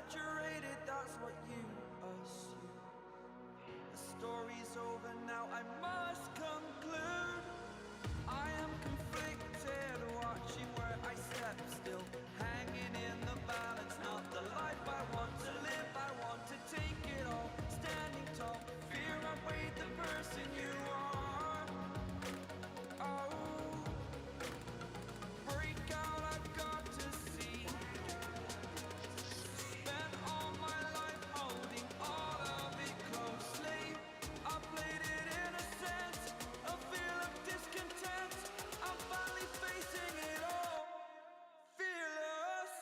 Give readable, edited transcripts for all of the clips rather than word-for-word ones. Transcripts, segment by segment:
saturated, that's what you assume. The story's over now, I must conclude. I am conflicted, watching where I step still, hanging in the balance, not the life I want to live. I want to take it all, standing tall, fear outweighed the person you are. Oh, break out, I've got to see. Spent all my life holding all of it closely. I played it innocent, a feel of discontent. I'm finally facing it all, fearless.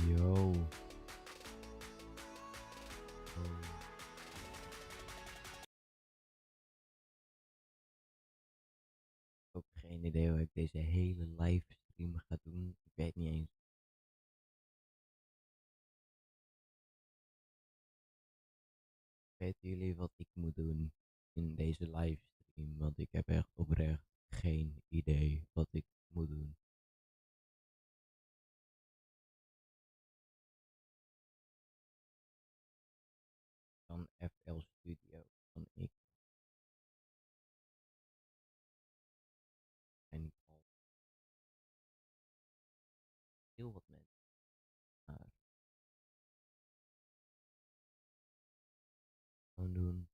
Yo. Ik heb geen idee hoe ik deze hele livestream ga doen. Ik weet niet eens. Weten jullie wat ik moet doen in deze livestream? Want ik heb echt oprecht geen idee wat ik moet doen. Dan FL Studio kan ik. En niet al heel wat mensen. Maar gewoon doen.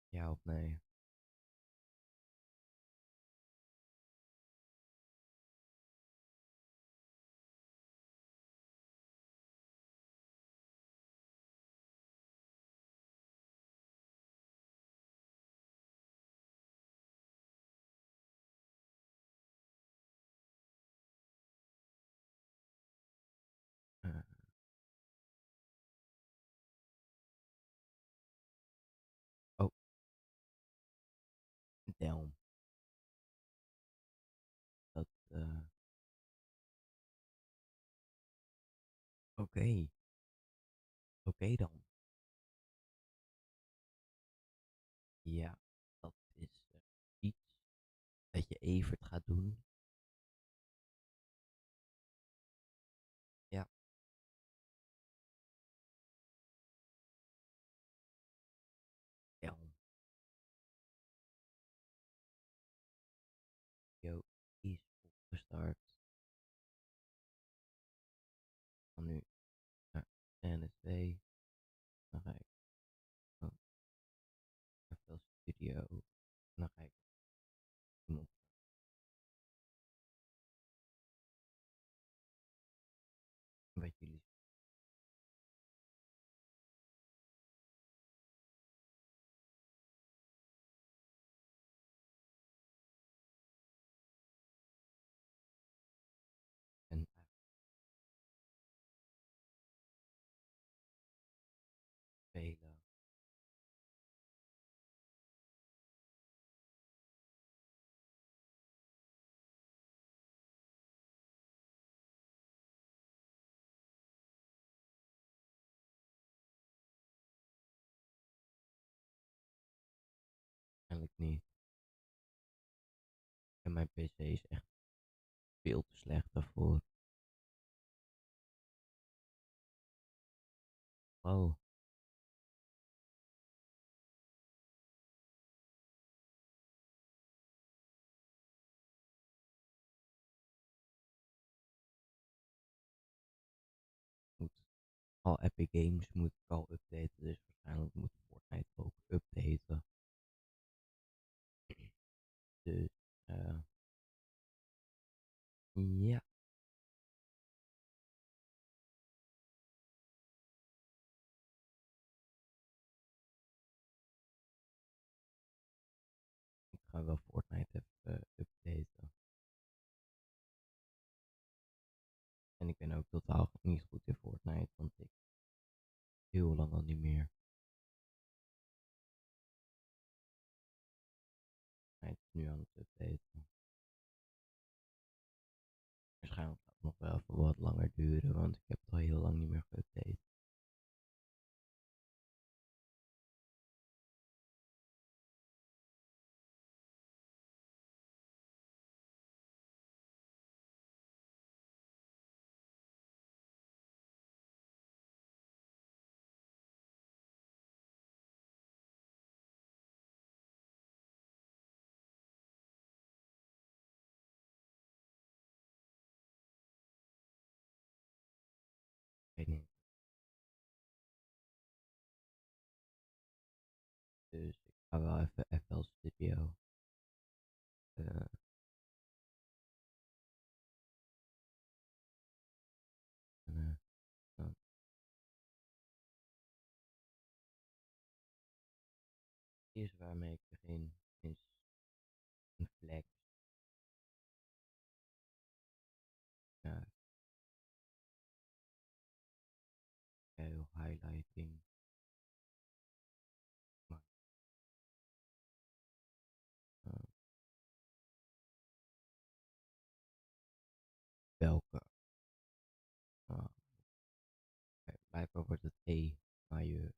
Ja of nee? Uh, oh, damn. Dat, oké. Oké dan. Ja, dat is iets dat je Evert gaat doen. Ja, damn. Yo, is opgestart. Van nu naar NSW. Dan ga ik oh, FL Studio. Dan ga ik hem op wat jullie en spelen. Eigenlijk niet. mijn PC is echt veel te slecht daarvoor. Oh, moet. Al Epic Games moet ik al updaten, dus waarschijnlijk moet Fortnite ook updaten. Dus, ja, ik ga wel Fortnite even updaten. En ik ben ook totaal niet goed in Fortnite, want ik heel lang al niet meer. Hij is nu aan het updaten. Waarschijnlijk gaat het nog wel even wat langer duren, want ik heb het al heel lang niet meer geüpdate. Ik weet niet. Dus ik ga wel even FL Studio. eh, en, dan eerst waarmee ik begin is een flex. Ja, heel highlighting. Maar eh, welke? Blijkbaar wordt het E, maar je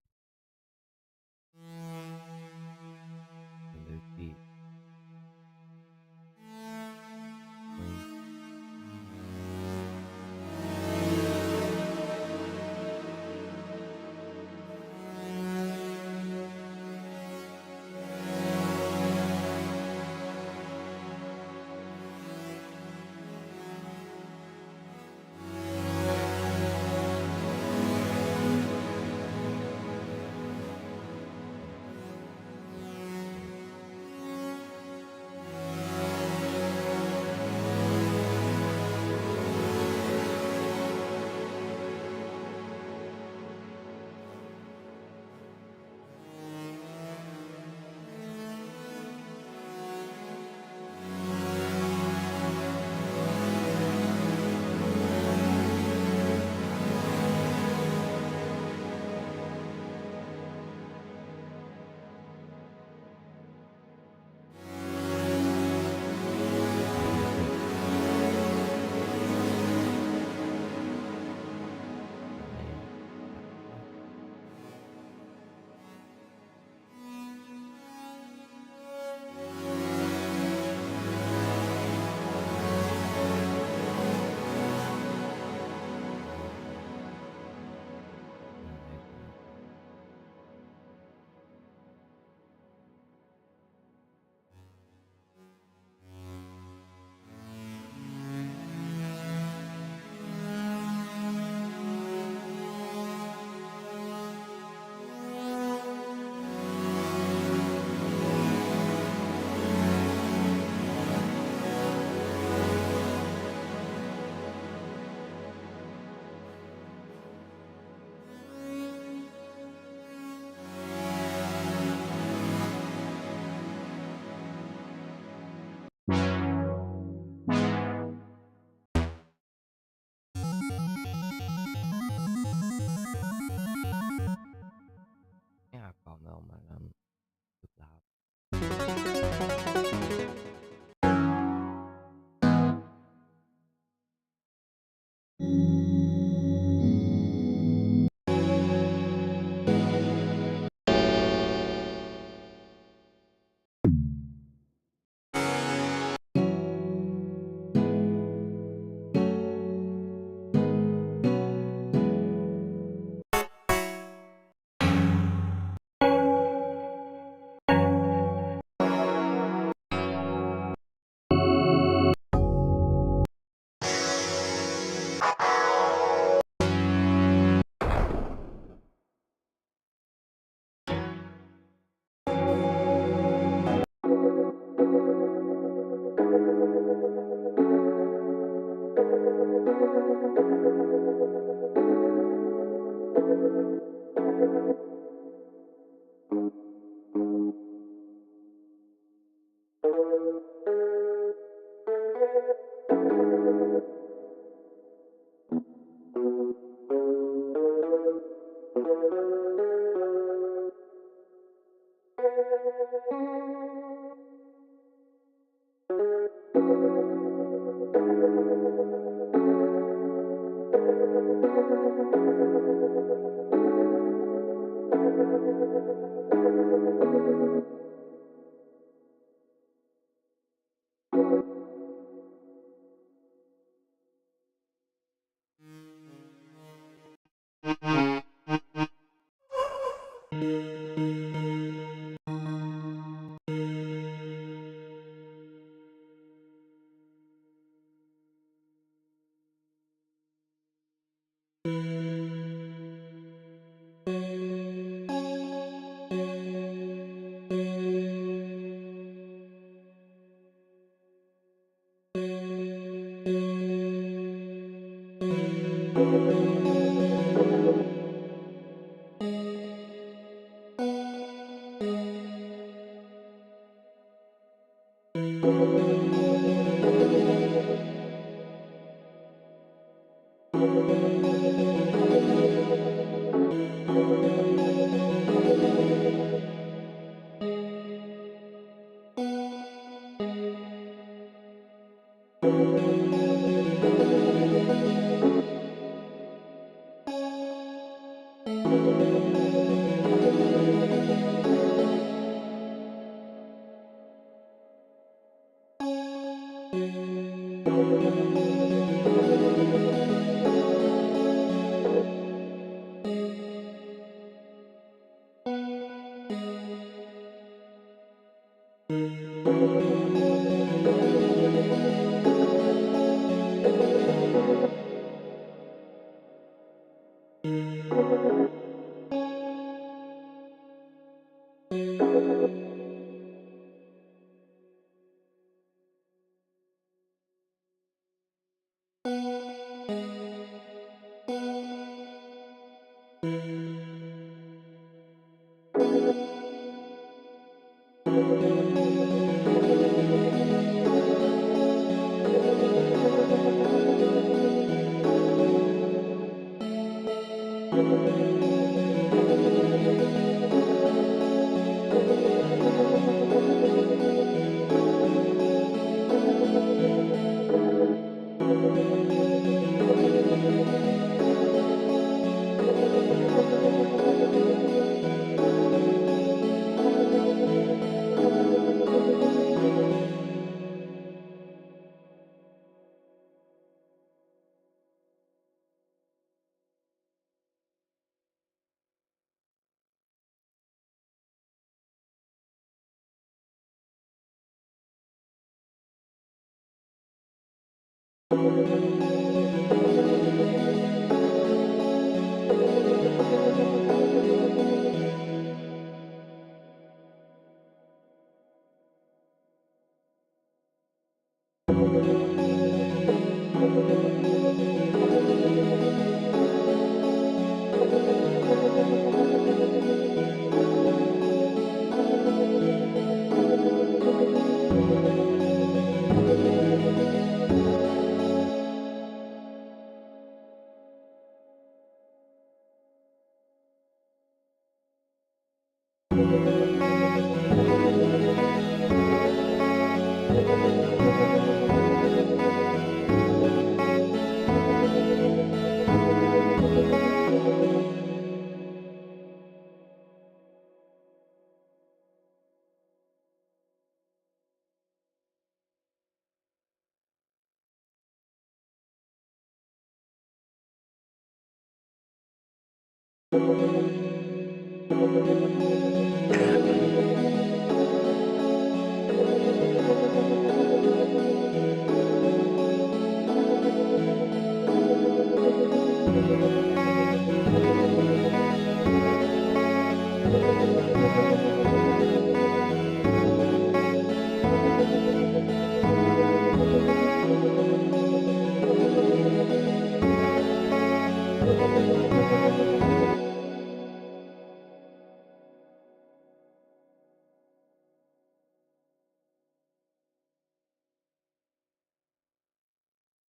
een leuk die.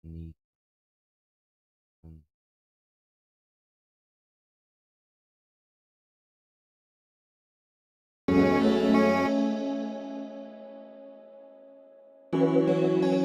Niet van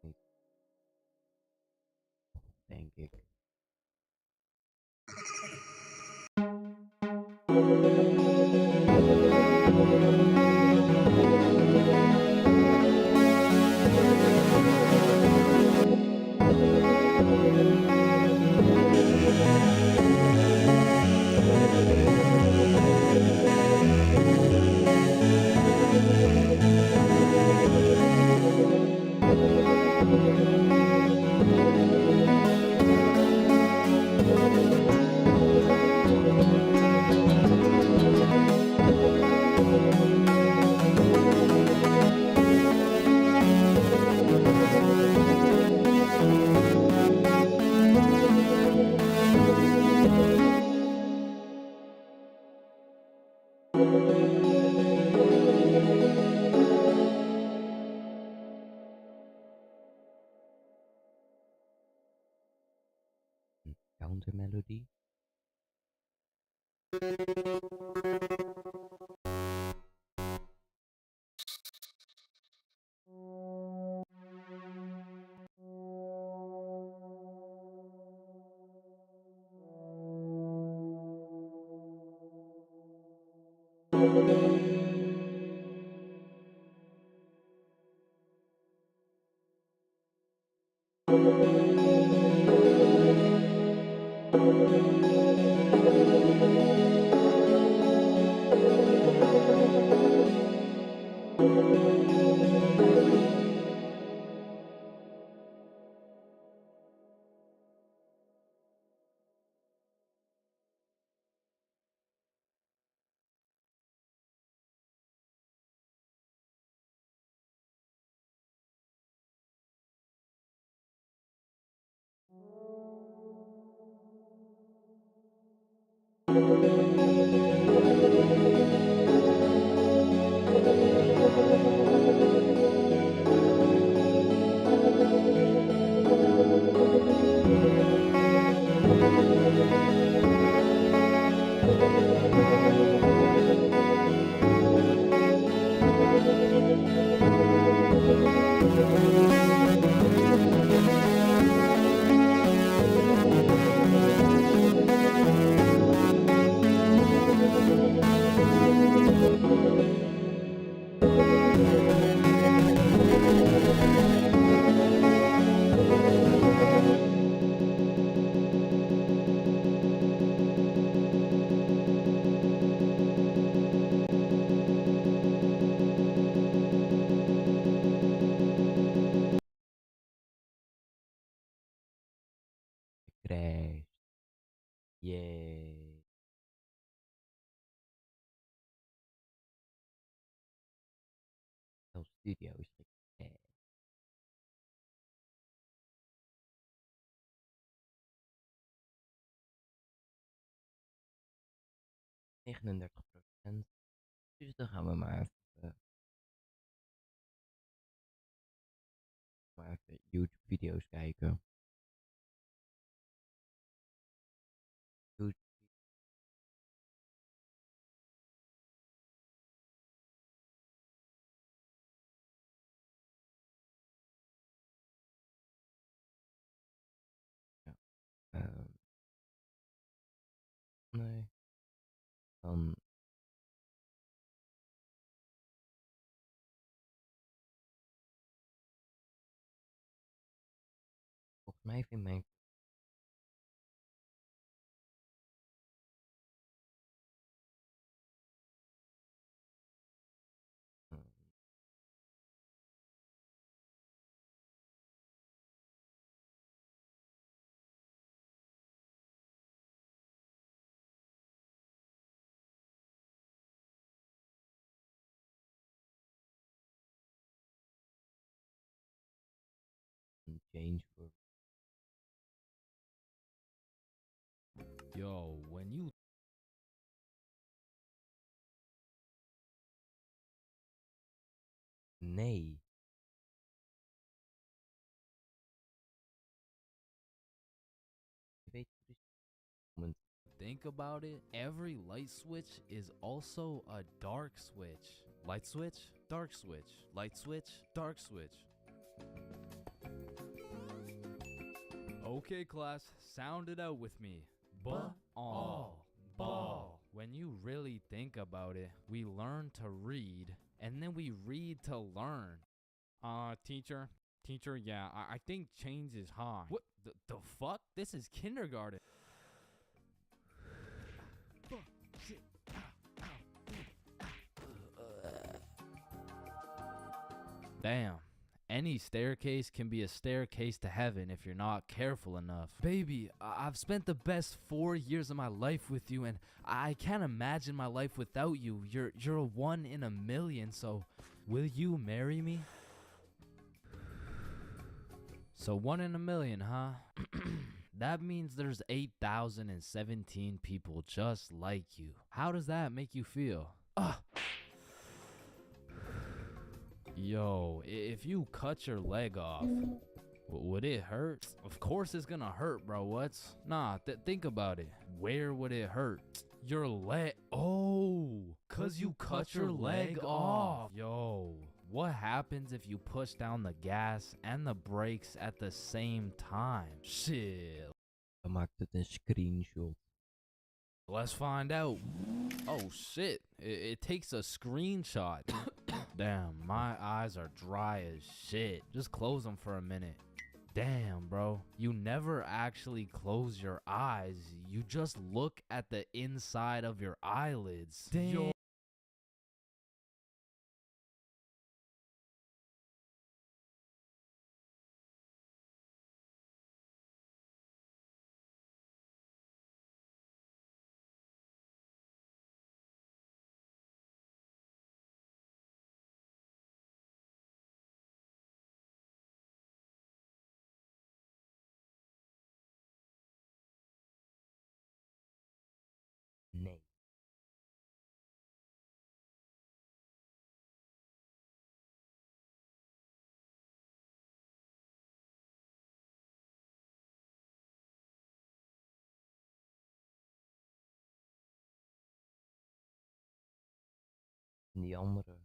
Niet, denk ik. Een countermelodie. Crash. Yay. Zelfs studio is gecrashed. 39%. Dus dan gaan we maar even YouTube video's kijken. YouTube. Ja. Nee. Dan volgens mij vindt mijn eh, een change voor Yo, when you Nee. Je weet precies moment. Think about it, every light switch is also a dark switch. Light switch, dark switch. Light switch, dark switch. Okay, class, sound it out with me. Ba-all. Ball. When you really think about it, we learn to read, and then we read to learn. Teacher, yeah, I think change is high. What the fuck? This is kindergarten. Damn. Any staircase can be a staircase to heaven if you're not careful enough. Baby, I've spent the best 4 years of my life with you, and I can't imagine my life without you. You're a 1 in a million, so will you marry me? So 1 in a million, huh? That means there's 8,017 people just like you. How does that make you feel? Yo, if you cut your leg off, would it hurt? Of course it's gonna hurt, bro. What's? Nah, think about it. Where would it hurt? Your leg. Oh, cause you cut your leg off. Yo, what happens if you push down the gas and the brakes at the same time? Shit. Dan maakt het een screenshot. Let's find out. Oh shit, it takes a screenshot. Damn, my eyes are dry as shit. Just close them for a minute. Damn, bro. You never actually close your eyes. You just look at the inside of your eyelids. Damn. Nee. En die andere.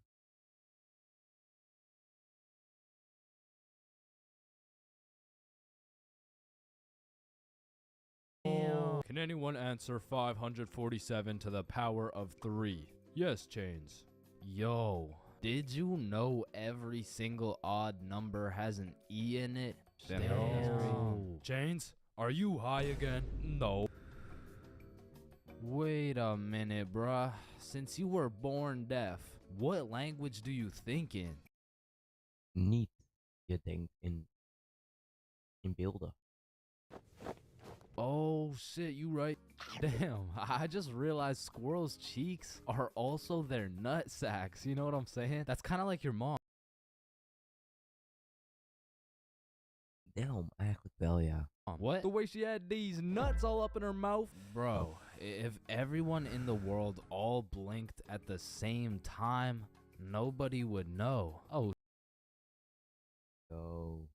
Can anyone answer 547 to the power of 3? Yes, Chains. Yo, did you know every single odd number has an E in it? Damn. Chains, are you high again? No. Wait a minute, bruh. Since you were born deaf, what language do you think in? Niet. Je denkt in beelden. Oh shit, you right. Damn, I just realized squirrels' cheeks are also their nut sacks. You know what I'm saying? That's kind of like your mom. Damn, eigenlijk wel, ja. What? The way she had these nuts all up in her mouth? Bro, if everyone in the world all blinked at the same time, nobody would know. Oh, Yo.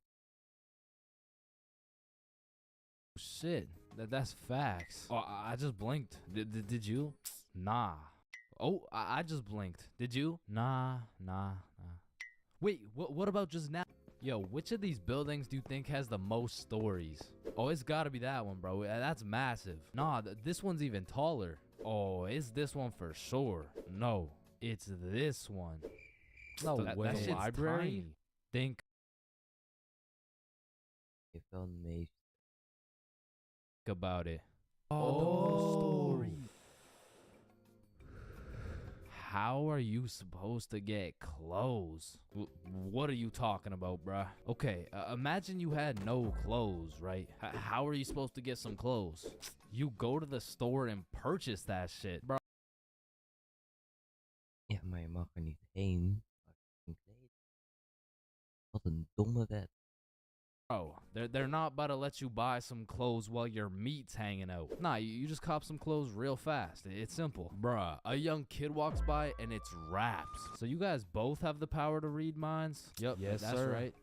shit. That's facts. Oh, I just blinked. Did you? Nah. Oh, I just blinked. Did you? Nah. Wait, what about just now? Yo, which of these buildings do you think has the most stories? Oh, it's gotta be that one, bro. That's massive. Nah, this one's even taller. Oh, it's this one for sure. No, it's this one. No way. That shit's library? Tiny. Think Heeft wel een meest. about it. Oh, story. How are you supposed to get clothes? What are you talking about, bruh? Okay, imagine you had no clothes, right? How are you supposed to get some clothes? You go to the store and purchase that shit, bro. Ja, maar je mag er niet heen. Wat een domme wet. Bro, they're not about to let you buy some clothes while your meat's hanging out. Nah, you just cop some clothes real fast. It's simple. Bruh, a young kid walks by and it's raps. So you guys both have the power to read minds? Yep, Yes, that's sir. right.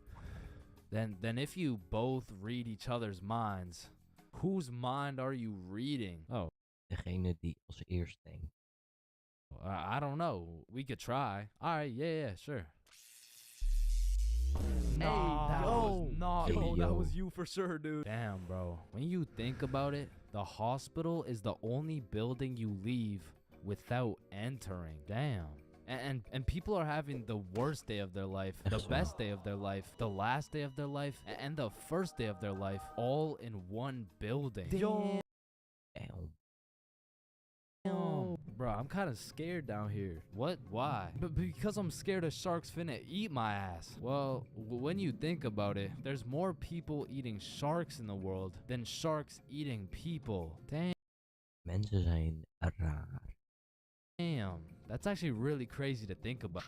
Then if you both read each other's minds, whose mind are you reading? Oh, Degene die als eerst denkt. I don't know. We could try. All right, yeah, sure. Nah, that yo. was not Hey, yo, yo. that was you for sure, dude. Damn, bro. When you think about it, the hospital is the only building you leave without entering. Damn. And people are having the worst day of their life, the Echt zo. best day of their life, the last day of their life, and the first day of their life, all in one building. Yo. Damn. Bro, I'm kind of scared down here. What? Why? But because I'm scared a shark's finna eat my ass. Well, when you think about it, there's more people eating sharks in the world than sharks eating people. Mensen zijn raar. Damn, that's actually really crazy to think about.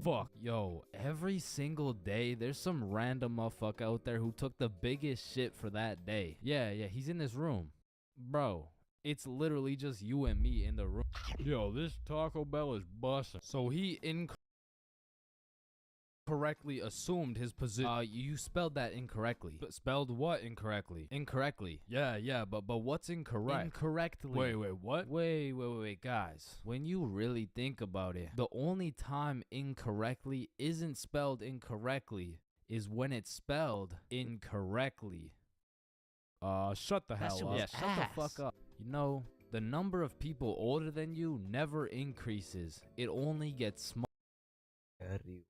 Fuck, yo, every single day there's some random motherfucker out there who took the biggest shit for that day. Yeah, he's in this room. Bro, it's literally just you and me in the room. Yo, this Taco Bell is busting. So he incorrectly assumed his position. You spelled that incorrectly. But spelled what incorrectly? Incorrectly. Yeah, but what's incorrect? Incorrectly. Wait, what? Wait, guys. When you really think about it, the only time incorrectly isn't spelled incorrectly is when it's spelled incorrectly. Shut the hell up. Yeah, shut the fuck up. You know, the number of people older than you never increases. It only gets smaller. Ruw.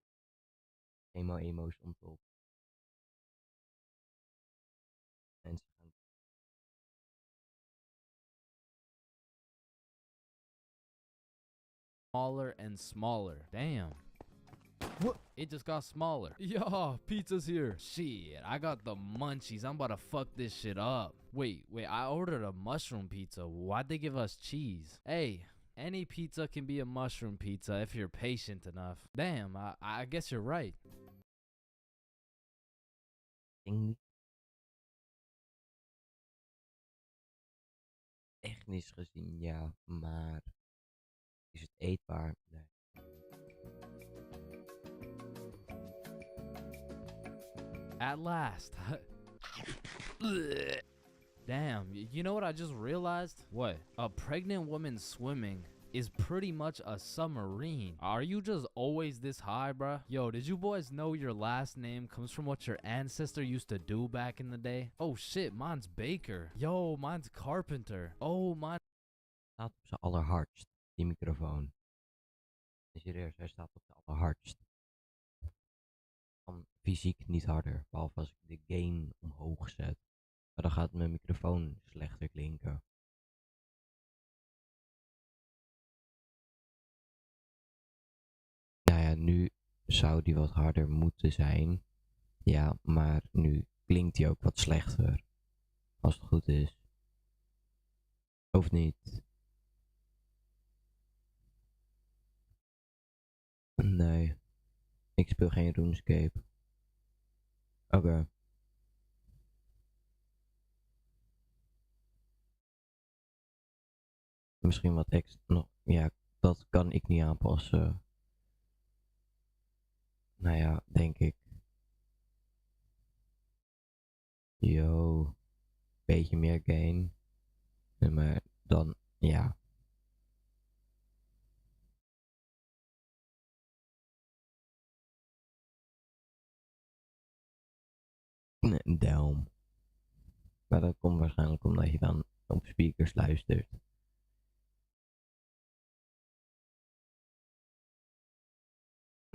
Eenmaal emo's on top. Mensen gaan Smaller and smaller. Damn. What? It just got smaller. Yo, pizza's here. Shit, I got the munchies. I'm about to fuck this shit up. Wait, I ordered a mushroom pizza. Why'd they give us cheese? Hey, any pizza can be a mushroom pizza if you're patient enough. Damn, I guess you're right. ding. Technisch gezien ja, maar is het eetbaar? Nee. At last. Damn, you know what I just realized? What? A pregnant woman swimming is pretty much a submarine. Are you just always this high, bruh? Yo, did you boys know your last name comes from what your ancestor used to do back in the day? Oh shit, mine's Baker. Yo, mine's Carpenter. Oh, mine. Staat op zijn allerhardst, die microfoon. Serieus, hij staat op zijn allerhardst. Kan fysiek niet harder, behalve als ik de gain omhoog zet. Maar dan gaat mijn microfoon slechter klinken. Nou ja, nu zou die wat harder moeten zijn. Ja, maar nu klinkt die ook wat slechter. Als het goed is. Of niet? Nee. Ik speel geen RuneScape. Oké. Misschien wat extra nog. Ja, dat kan ik niet aanpassen. Nou ja, denk ik. Yo. Beetje meer gain. Maar dan, ja. Down. Maar dat komt waarschijnlijk omdat je dan op speakers luistert.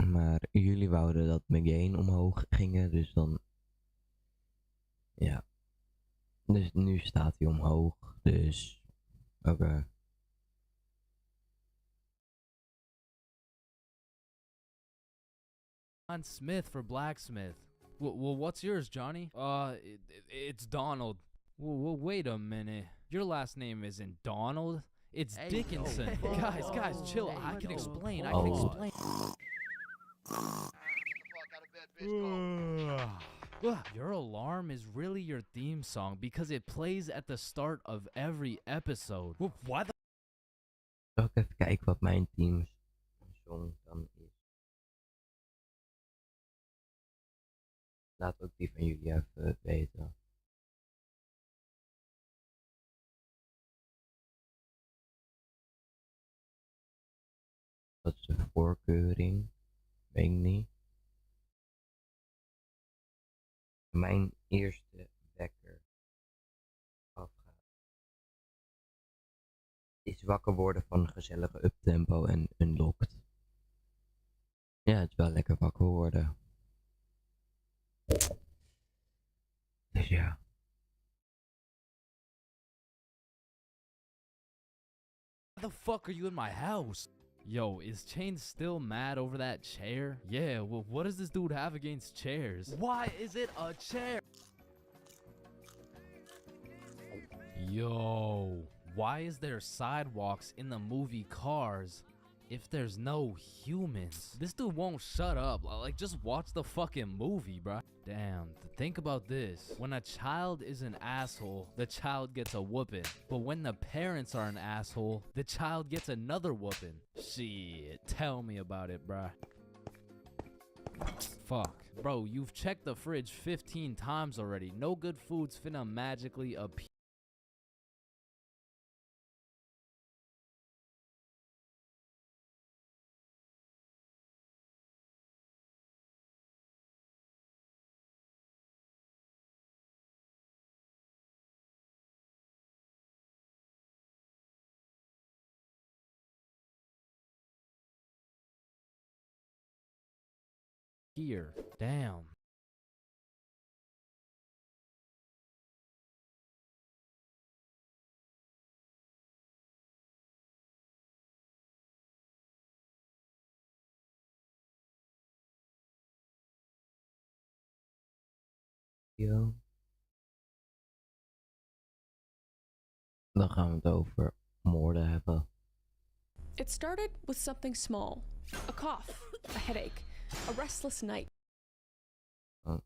Maar jullie wouden dat mijn gain omhoog gingen, dus dan... Ja. Dus nu staat hij omhoog, dus... Oké. John Smith for blacksmith. Well, what's yours, Johnny? It's Donald. Well, wait a minute. Your last name isn't Donald. It's Hey, Dickinson. yo. Guys, chill. Hey, I can yo. explain. Oh. Your alarm is really your theme song because it plays at the start of every episode. Why the Zal ik even kijken wat mijn teams song dan is. Laat ook die van jullie even weten. Dat is de voorkeuring. Weet ik niet. Mijn eerste wekker afgaat. Is wakker worden van een gezellige uptempo en unlocked. Ja, het is wel lekker wakker worden. Dus ja. the fuck are you in my house? Yo, is Chain still mad over that chair? Yeah, well, what does this dude have against chairs? Why is it a chair? Yo, why is there sidewalks in the movie Cars if there's no humans? This dude won't shut up. Like, just watch the fucking movie, bruh. Damn, think about this. When a child is an asshole, the child gets a whooping. But when the parents are an asshole, the child gets another whooping. Shit, tell me about it, bruh. Fuck. Bro, you've checked the fridge 15 times already. No good food's finna magically appear. Here. Damn. Yo. Dan gaan we het over moorden hebben. It started with something small, a cough, a headache, a restless night. Oh.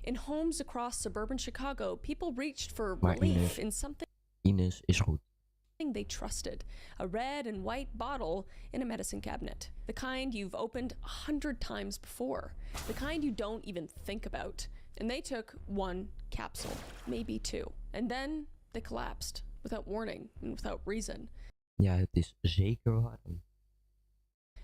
In homes across suburban Chicago, people reached for Maar relief in something Ines is goed. they trusted, a red and white bottle in a medicine cabinet, the kind you've opened 100 times before, the kind you don't even think about. And they took one capsule, maybe two, and then they collapsed without warning and without reason. Ja, het is zeker warm.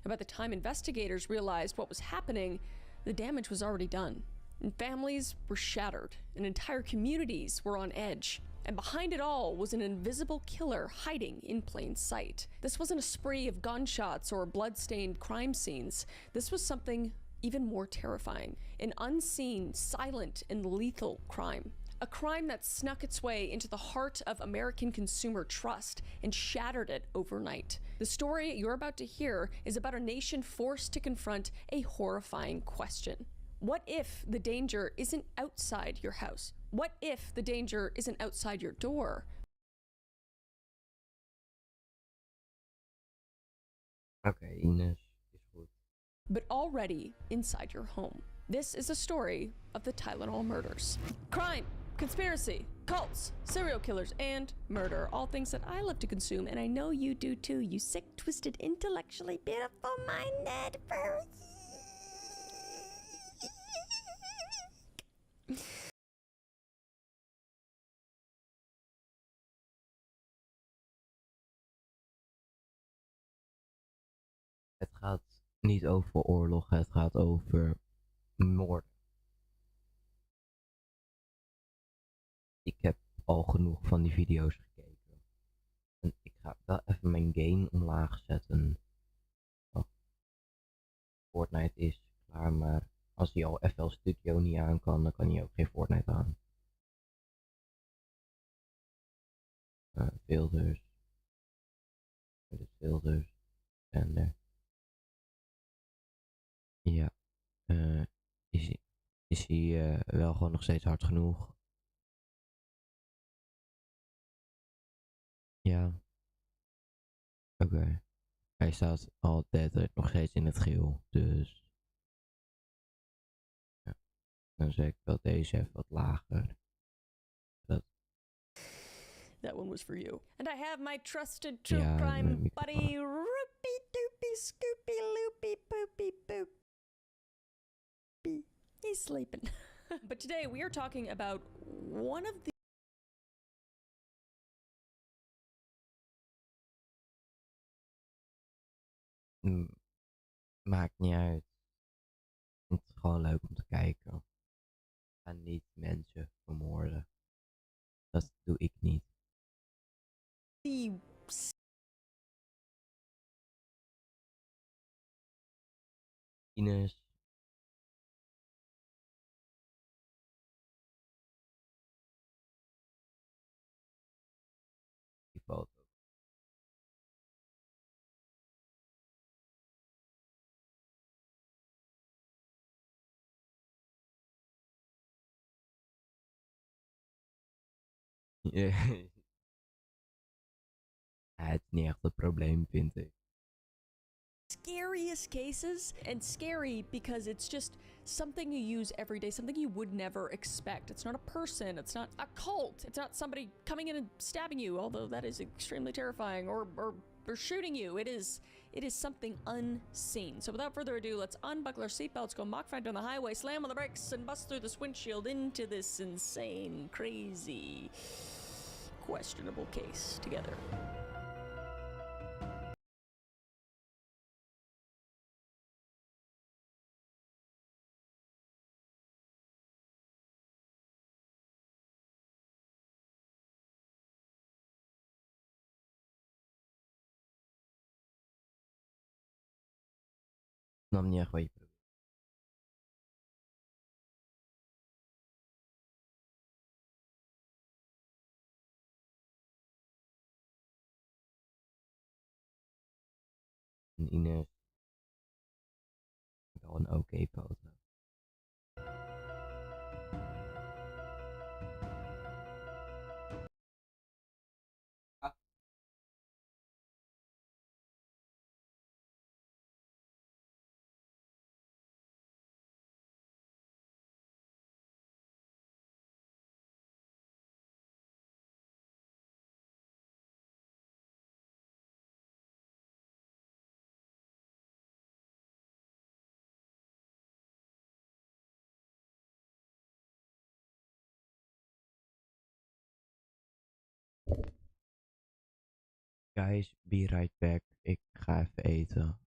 And by the time investigators realized what was happening, the damage was already done. And families were shattered, and entire communities were on edge. And behind it all was an invisible killer hiding in plain sight. This wasn't a spree of gunshots or blood-stained crime scenes. This was something even more terrifying, an unseen, silent, and lethal crime. A crime that snuck its way into the heart of American consumer trust and shattered it overnight. The story you're about to hear is about a nation forced to confront a horrifying question. What if the danger isn't outside your house? What if the danger isn't outside your door? Oké, Ines is goed. But already inside your home. This is a story of the Tylenol murders. Crime, conspiracy, cults, serial killers, and murder. All things that I love to consume, and I know you do too, you sick, twisted, intellectually beautiful-minded person. Het gaat niet over oorlog, het gaat over moorden. Ik heb al genoeg van die video's gekeken. En ik ga wel even mijn gain omlaag zetten. Oh. Fortnite is klaar, maar als hij al FL Studio niet aan kan, dan kan hij ook geen Fortnite aan. Filters. De filters. Render. Ja. Is hij wel gewoon nog steeds hard genoeg? Ja. Oké. Hij staat altijd nog steeds in het geel, dus... Dan zeg ik wel deze even wat lager. Dat, That one was for you. And I have my trusted true Ja, crime mijn microfoon. buddy, Roopie Doopie Scoopy Loopy Poopy Boop. He's sleeping. But today we are talking about one of the maakt niet uit. Het is gewoon leuk om te kijken. Ga niet mensen vermoorden. Dat doe ik niet. Ines. Die foto. Ja, het is niet echt een probleem, vind ik. scariest cases, and scary because it's just something you use every day, something you would never expect. It's not a person, it's not a cult, it's not somebody coming in and stabbing you, although that is extremely terrifying, or shooting you. It is something unseen. So without further ado, let's unbuckle our seatbelts, go Mach 5 down the highway, slam on the brakes, and bust through this windshield into this insane, crazy, questionable case together. Ik snap niet echt wat je probeert. En Ines. Wel een oké foto. Guys, be right back. Ik ga even eten.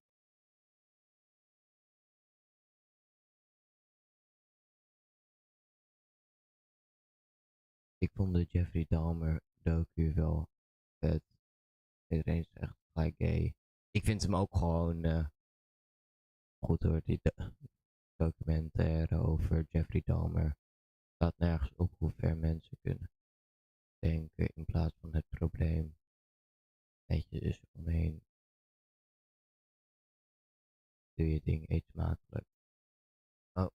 Ik vond de Jeffrey Dahmer docu wel vet. Iedereen zegt gelijk gay. Ik vind hem ook gewoon goed hoor. Die documentaire over Jeffrey Dahmer staat nergens op hoe ver mensen kunnen denken in plaats van het probleem. Weet je, dus omheen doe je ding eet smakelijk. Oh.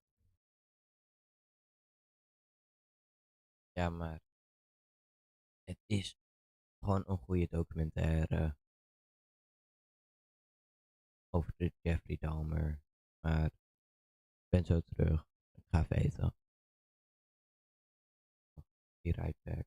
Ja, maar het is gewoon een goede documentaire over de Jeffrey Dahmer. Maar ik ben zo terug. Ik ga even eten. Be right back.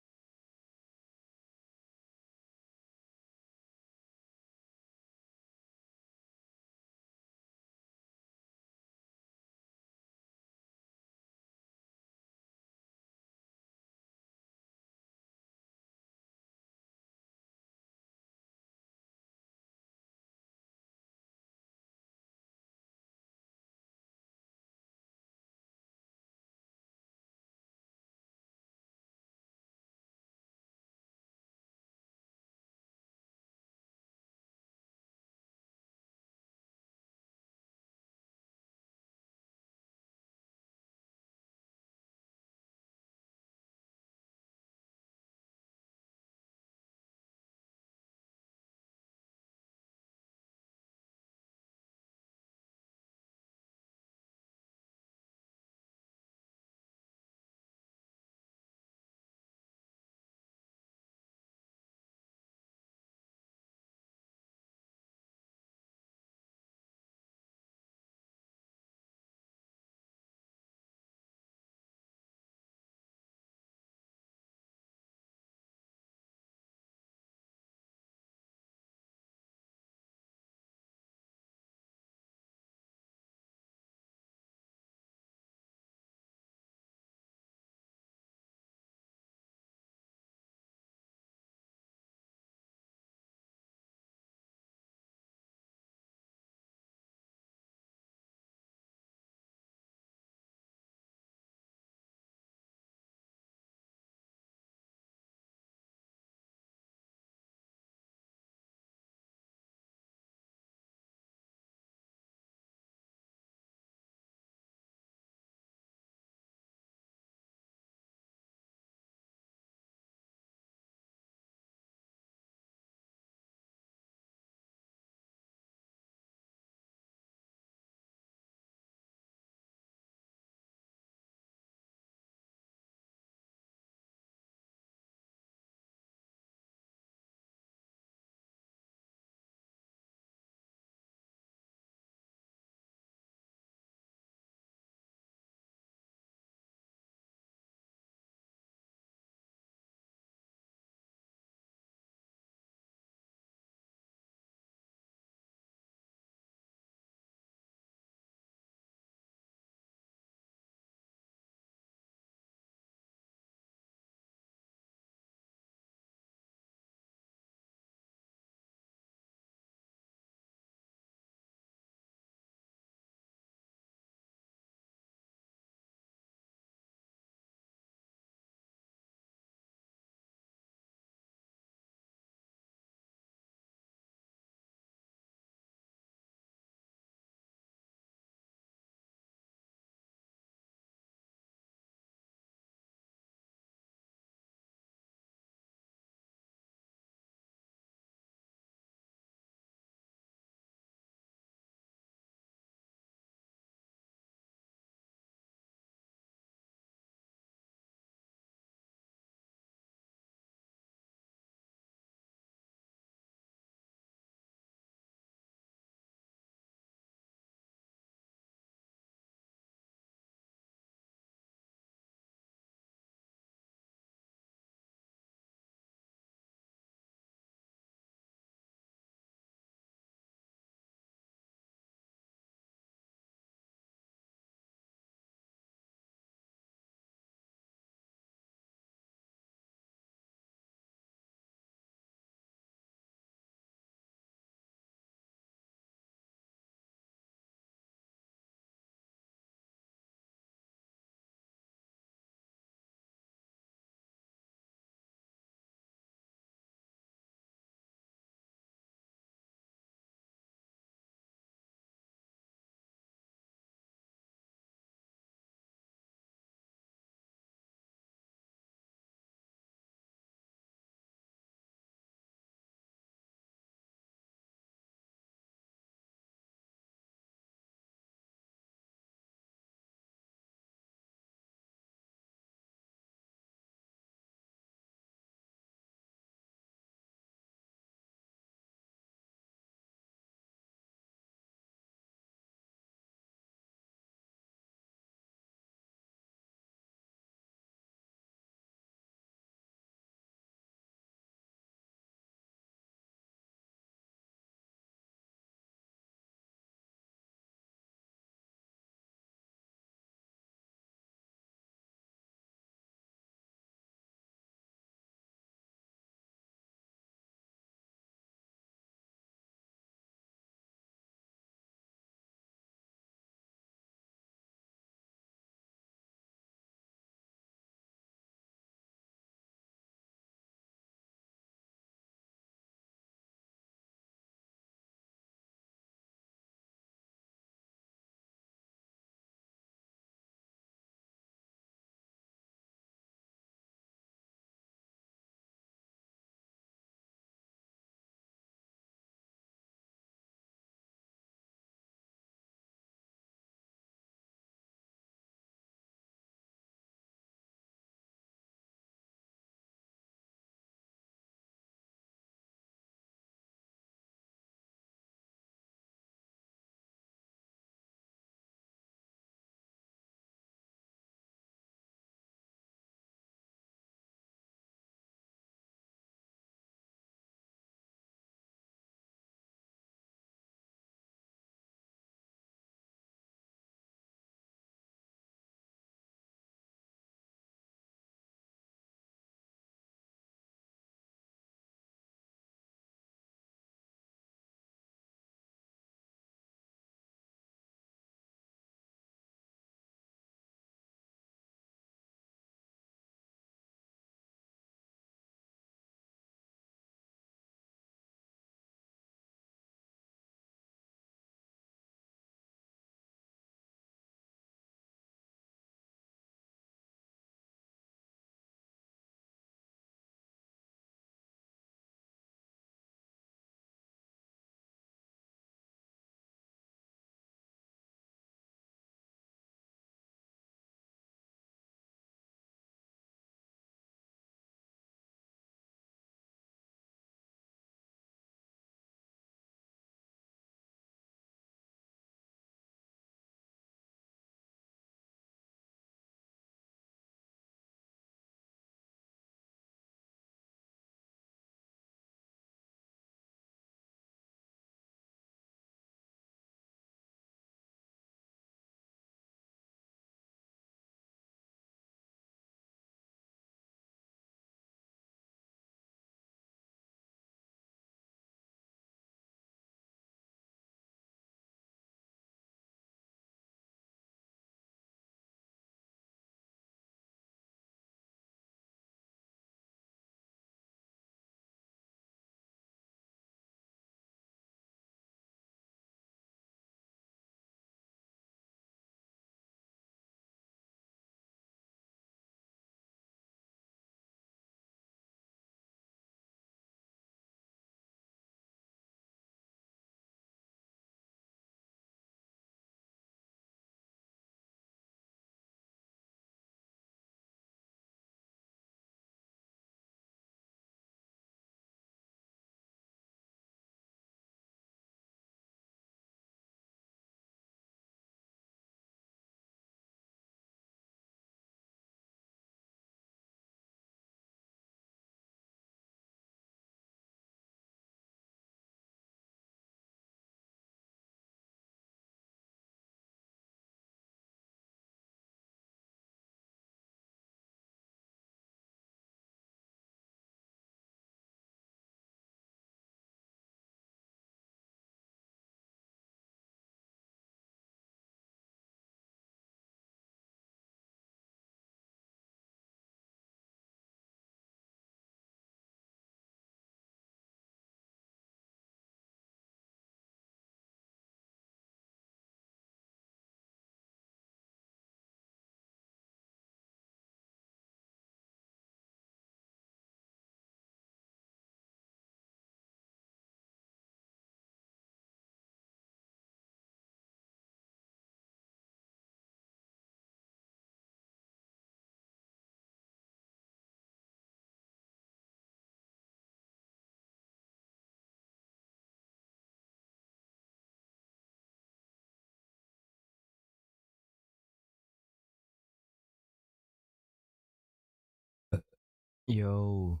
Yo,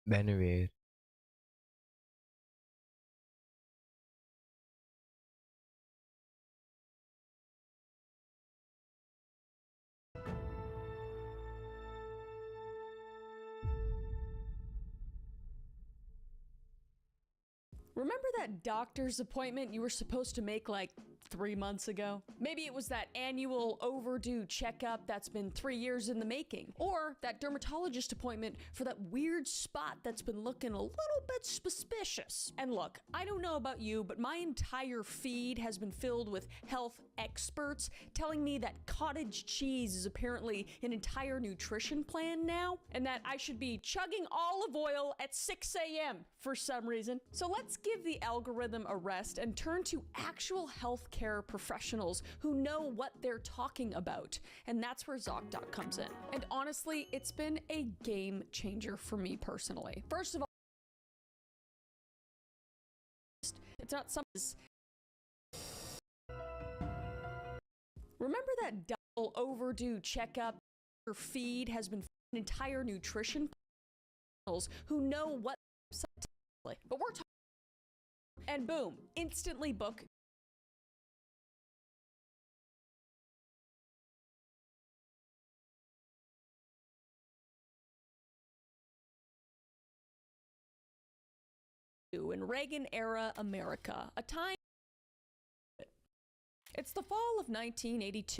ben er weer. Remember that doctor's appointment you were supposed to make like 3 months ago? Maybe it was that annual overdue checkup that's been 3 years in the making. Or that dermatologist appointment for that weird spot that's been looking a little bit suspicious. And look, I don't know about you, but my entire feed has been filled with health experts telling me that cottage cheese is apparently an entire nutrition plan now, and that I should be chugging olive oil at 6 a.m. for some reason. So let's give the algorithm a rest and turn to actual healthcare professionals who know what they're talking about. And that's where ZocDoc comes in. And honestly, it's been a game changer for me personally. First of all, it's not something. Remember that double overdue checkup? Your feed has been an entire nutrition professionals who know what, but we're talking, and boom, instantly book in Reagan-era America, a time. It's the fall of 1982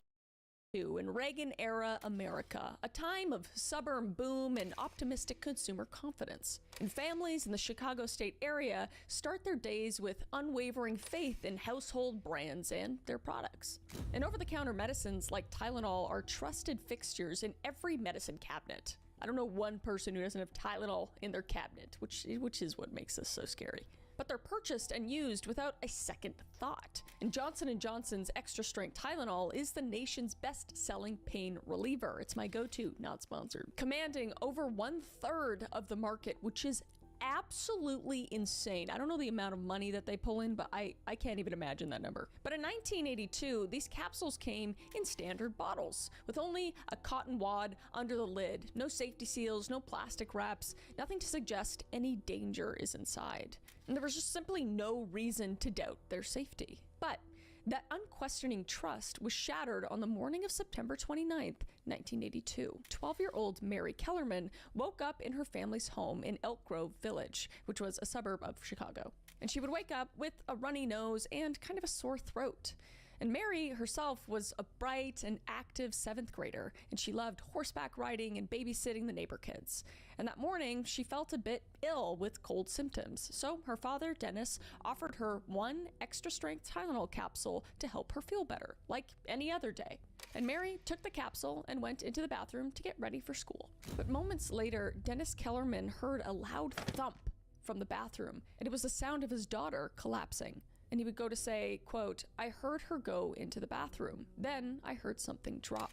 in Reagan-era America, a time of suburban boom and optimistic consumer confidence. And families in the Chicago state area start their days with unwavering faith in household brands and their products. And over-the-counter medicines like Tylenol are trusted fixtures in every medicine cabinet. I don't know one person who doesn't have Tylenol in their cabinet, which is what makes this so scary. But they're purchased and used without a second thought. And Johnson & Johnson's extra strength Tylenol is the nation's best-selling pain reliever. It's my go-to, not sponsored. Commanding over 1/3 of the market, which is absolutely insane. I don't know the amount of money that they pull in, but I can't even imagine that number. But in 1982, these capsules came in standard bottles with only a cotton wad under the lid, no safety seals, no plastic wraps, nothing to suggest any danger is inside. And there was just simply no reason to doubt their safety. But that unquestioning trust was shattered on the morning of September 29th, 1982. 12-year-old Mary Kellerman woke up in her family's home in Elk Grove Village, which was a suburb of Chicago. And she would wake up with a runny nose and kind of a sore throat. And Mary herself was a bright and active 7th grader, and she loved horseback riding and babysitting the neighbor kids. And that morning, she felt a bit ill with cold symptoms. So her father, Dennis, offered her one extra-strength Tylenol capsule to help her feel better, like any other day. And Mary took the capsule and went into the bathroom to get ready for school. But moments later, Dennis Kellerman heard a loud thump from the bathroom, and it was the sound of his daughter collapsing. And he would go to say, quote, "I heard her go into the bathroom. Then I heard something drop.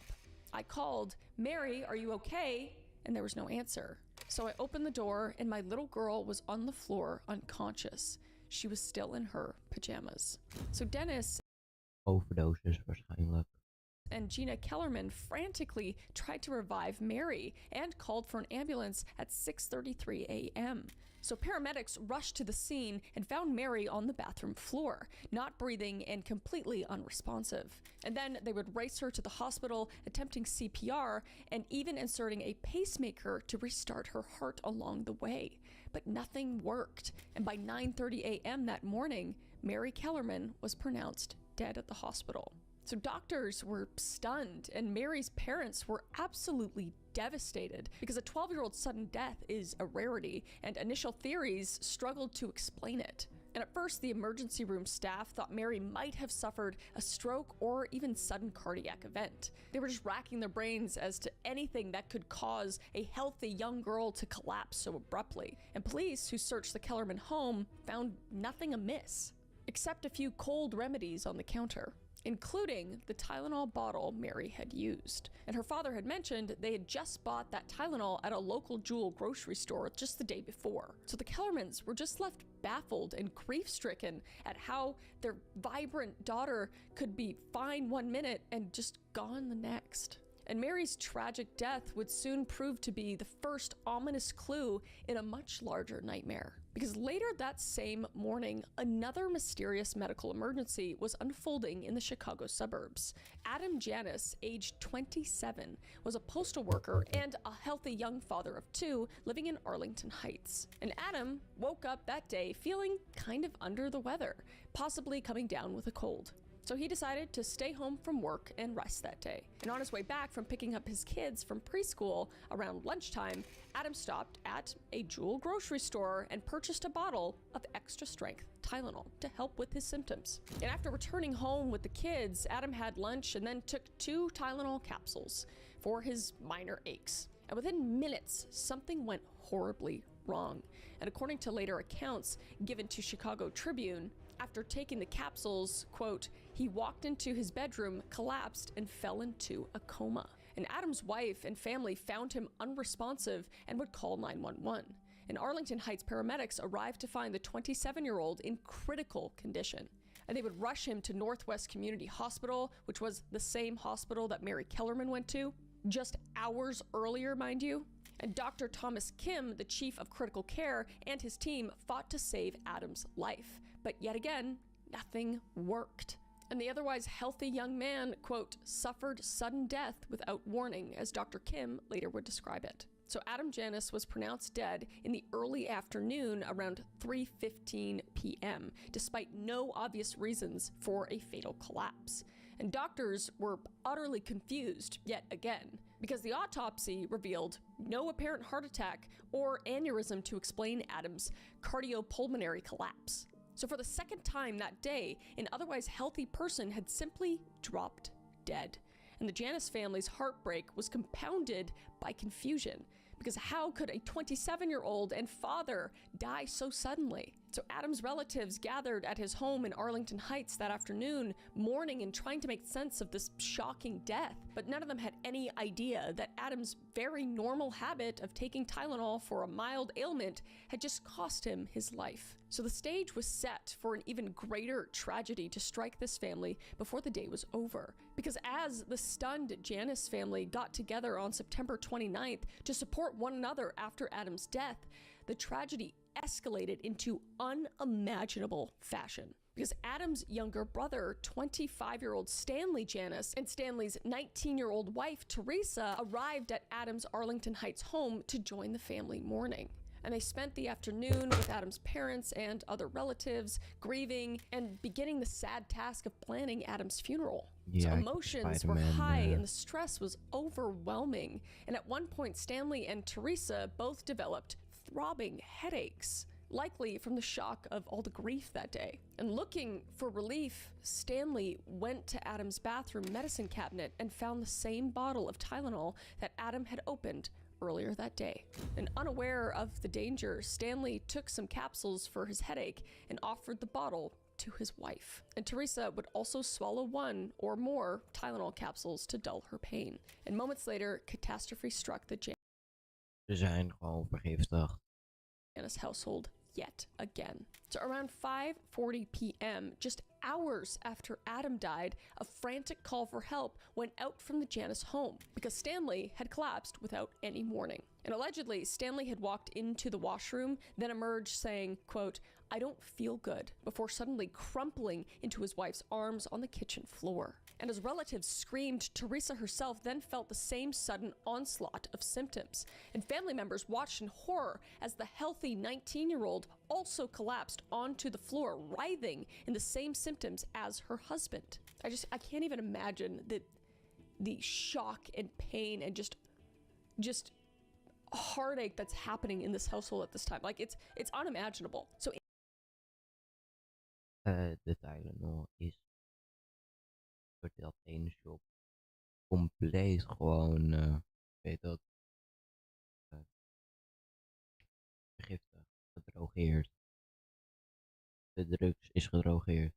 I called, 'Mary, are you okay?' And there was no answer. So I opened the door and my little girl was on the floor unconscious. She was still in her pajamas." So Dennis Overdosis waarschijnlijk. and Gina Kellerman frantically tried to revive Mary and called for an ambulance at 6:33 a.m. So paramedics rushed to the scene and found Mary on the bathroom floor, not breathing and completely unresponsive. And then they would race her to the hospital, attempting CPR and even inserting a pacemaker to restart her heart along the way. But nothing worked, and by 9:30 a.m. that morning, Mary Kellerman was pronounced dead at the hospital. So doctors were stunned, and Mary's parents were absolutely devastated because a 12-year-old sudden death is a rarity, and initial theories struggled to explain it. And at first, the emergency room staff thought Mary might have suffered a stroke or even sudden cardiac event. They were just racking their brains as to anything that could cause a healthy young girl to collapse so abruptly. And police who searched the Kellerman home found nothing amiss, except a few cold remedies on the counter, including the Tylenol bottle Mary had used. And her father had mentioned they had just bought that Tylenol at a local Jewel grocery store just the day before. So the Kellermans were just left baffled and grief-stricken at how their vibrant daughter could be fine one minute and just gone the next. And Mary's tragic death would soon prove to be the first ominous clue in a much larger nightmare. Because later that same morning, another mysterious medical emergency was unfolding in the Chicago suburbs. Adam Janus, aged 27, was a postal worker and a healthy young father of 2 living in Arlington Heights. And Adam woke up that day feeling kind of under the weather, possibly coming down with a cold. So he decided to stay home from work and rest that day. And on his way back from picking up his kids from preschool around lunchtime, Adam stopped at a Jewel grocery store and purchased a bottle of extra strength Tylenol to help with his symptoms. And after returning home with the kids, Adam had lunch and then took 2 Tylenol capsules for his minor aches. And within minutes, something went horribly wrong. And according to later accounts given to Chicago Tribune, after taking the capsules, quote, he walked into his bedroom, collapsed, and fell into a coma. And Adam's wife and family found him unresponsive and would call 911. And Arlington Heights paramedics arrived to find the 27-year-old in critical condition. And they would rush him to Northwest Community Hospital, which was the same hospital that Mary Kellerman went to, just hours earlier, mind you. And Dr. Thomas Kim, the chief of critical care, and his team fought to save Adam's life. But yet again, nothing worked. And the otherwise healthy young man, quote, suffered sudden death without warning, as Dr. Kim later would describe it. So Adam Janus was pronounced dead in the early afternoon around 3:15 p.m., despite no obvious reasons for a fatal collapse. And doctors were utterly confused yet again, because the autopsy revealed no apparent heart attack or aneurysm to explain Adam's cardiopulmonary collapse. So for the second time that day, an otherwise healthy person had simply dropped dead. And the Janus family's heartbreak was compounded by confusion, because how could a 27-year-old and father die so suddenly? So Adam's relatives gathered at his home in Arlington Heights that afternoon, mourning and trying to make sense of this shocking death. But none of them had any idea that Adam's very normal habit of taking Tylenol for a mild ailment had just cost him his life. So the stage was set for an even greater tragedy to strike this family before the day was over. Because as the stunned Janus family got together on September 29th to support one another after Adam's death, the tragedy escalated into unimaginable fashion. Because Adam's younger brother, 25-year-old Stanley Janus, and Stanley's 19-year-old wife, Teresa, arrived at Adam's Arlington Heights home to join the family mourning. And they spent the afternoon with Adam's parents and other relatives, grieving and beginning the sad task of planning Adam's funeral. Yeah, so emotions were Spider-Man, high and the stress was overwhelming. And at one point, Stanley and Teresa both developed throbbing headaches, likely from the shock of all the grief that day. And looking for relief, Stanley went to Adam's bathroom medicine cabinet and found the same bottle of Tylenol that Adam had opened earlier that day. And unaware of the danger, Stanley took some capsules for his headache and offered the bottle to his wife. And Teresa would also swallow 1 or more Tylenol capsules to dull her pain. And moments later, catastrophe struck the Ze zijn gewoon vergiftigd. Janus household yet again. So around 5:40 p.m., just hours after Adam died, a frantic call for help went out from the Janus home because Stanley had collapsed without any warning. And allegedly, Stanley had walked into the washroom, then emerged saying, quote, "I don't feel good," before suddenly crumpling into his wife's arms on the kitchen floor. And as relatives screamed, Teresa herself then felt the same sudden onslaught of symptoms. And family members watched in horror as the healthy 19-year-old also collapsed onto the floor, writhing in the same symptoms as her husband. I can't even imagine the shock and pain and just heartache that's happening in this household at this time. Like it's unimaginable. So De Tylenol is verteld ene shop compleet gewoon, weet dat, vergiftigd, gedrogeerd. De drugs is gedrogeerd.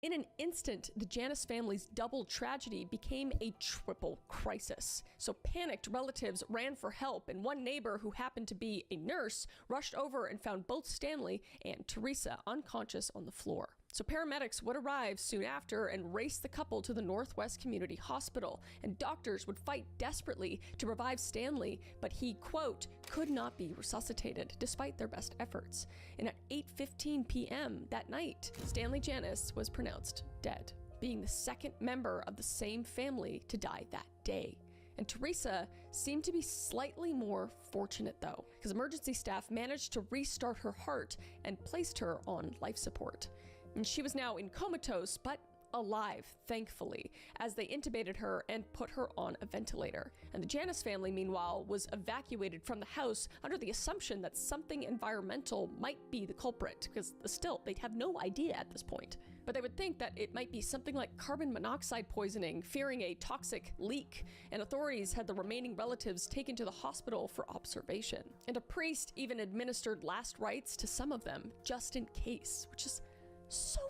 in an instant, the Janus family's double tragedy became a triple crisis. So panicked relatives ran for help, and one neighbor who happened to be a nurse rushed over and found both Stanley and Teresa unconscious on the floor. So paramedics would arrive soon after and race the couple to the Northwest Community Hospital, and doctors would fight desperately to revive Stanley, but he, quote, could not be resuscitated despite their best efforts. And at 8:15 p.m. that night, Stanley Janus was pronounced dead, being the second member of the same family to die that day. And Teresa seemed to be slightly more fortunate though, because emergency staff managed to restart her heart and placed her on life support. And she was now in comatose, but alive, thankfully, as they intubated her and put her on a ventilator. And the Janus family, meanwhile, was evacuated from the house under the assumption that something environmental might be the culprit, because still, they'd have no idea at this point. But they would think that it might be something like carbon monoxide poisoning, fearing a toxic leak, and authorities had the remaining relatives taken to the hospital for observation. And a priest even administered last rites to some of them, just in case, which is so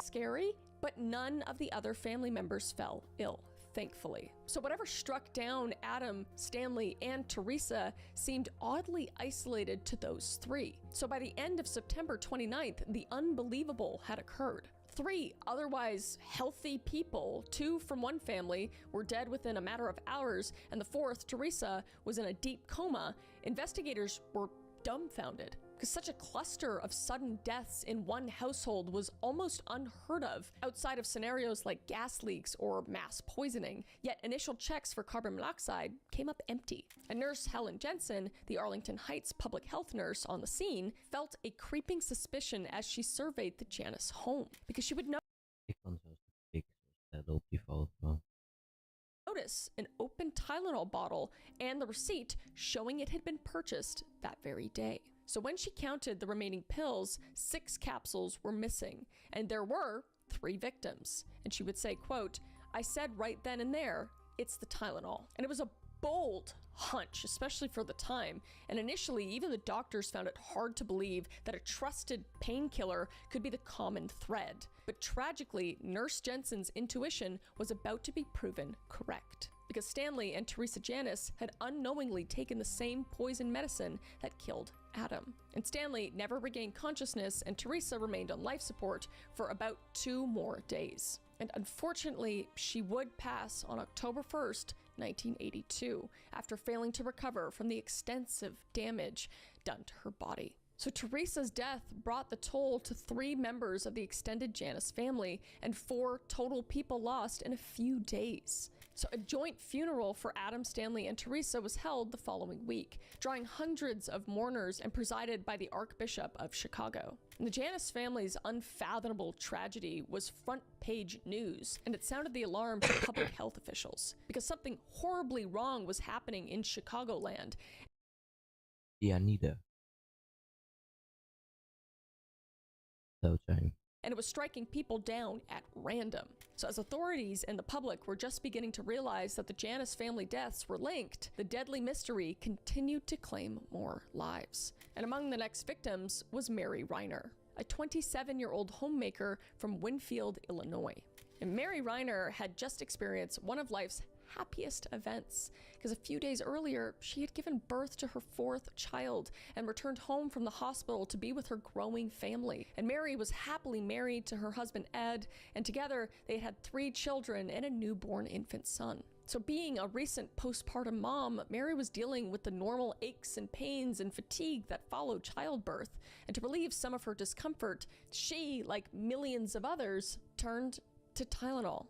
scary. But none of the other family members fell ill, thankfully. So whatever struck down Adam, Stanley, and Teresa seemed oddly isolated to those three. So by the end of September 29th, the unbelievable had occurred. 3 otherwise healthy people, 2 from one family, were dead within a matter of hours, and the 4th, Teresa, was in a deep coma. Investigators were dumbfounded, because such a cluster of sudden deaths in one household was almost unheard of outside of scenarios like gas leaks or mass poisoning. Yet initial checks for carbon monoxide came up empty. And nurse Helen Jensen, the Arlington Heights public health nurse on the scene, felt a creeping suspicion as she surveyed the Janus home, because she would Ik kan zelfs de pixels zetten op die foto. notice an open Tylenol bottle and the receipt showing it had been purchased that very day. So when she counted the remaining pills, 6 capsules were missing, and there were 3 victims. And she would say, quote, I said right then and there, it's the Tylenol. And it was a bold hunch, especially for the time. And initially, even the doctors found it hard to believe that a trusted painkiller could be the common thread. But tragically, Nurse Jensen's intuition was about to be proven correct, because Stanley and Teresa Janus had unknowingly taken the same poison medicine that killed Adam. And Stanley never regained consciousness, and Teresa remained on life support for about 2 more days. And unfortunately, she would pass on October 1st, 1982, after failing to recover from the extensive damage done to her body. So Teresa's death brought the toll to 3 members of the extended Janus family and 4 total people lost in a few days. So a joint funeral for Adam, Stanley, and Teresa was held the following week, drawing hundreds of mourners and presided by the Archbishop of Chicago. And the Janus family's unfathomable tragedy was front-page news, and it sounded the alarm to public health officials, because something horribly wrong was happening in Chicagoland. Cyanide. Zou zijn. And it was striking people down at random. So as authorities and the public were just beginning to realize that the Janus family deaths were linked, the deadly mystery continued to claim more lives. And among the next victims was Mary Reiner, a 27-year-old homemaker from Winfield, Illinois. And Mary Reiner had just experienced one of life's happiest events, because a few days earlier, she had given birth to her 4th child and returned home from the hospital to be with her growing family. And Mary was happily married to her husband Ed, and together they had 3 children and a newborn infant son. So being a recent postpartum mom, Mary was dealing with the normal aches and pains and fatigue that follow childbirth. And to relieve some of her discomfort, she, like millions of others, turned to Tylenol.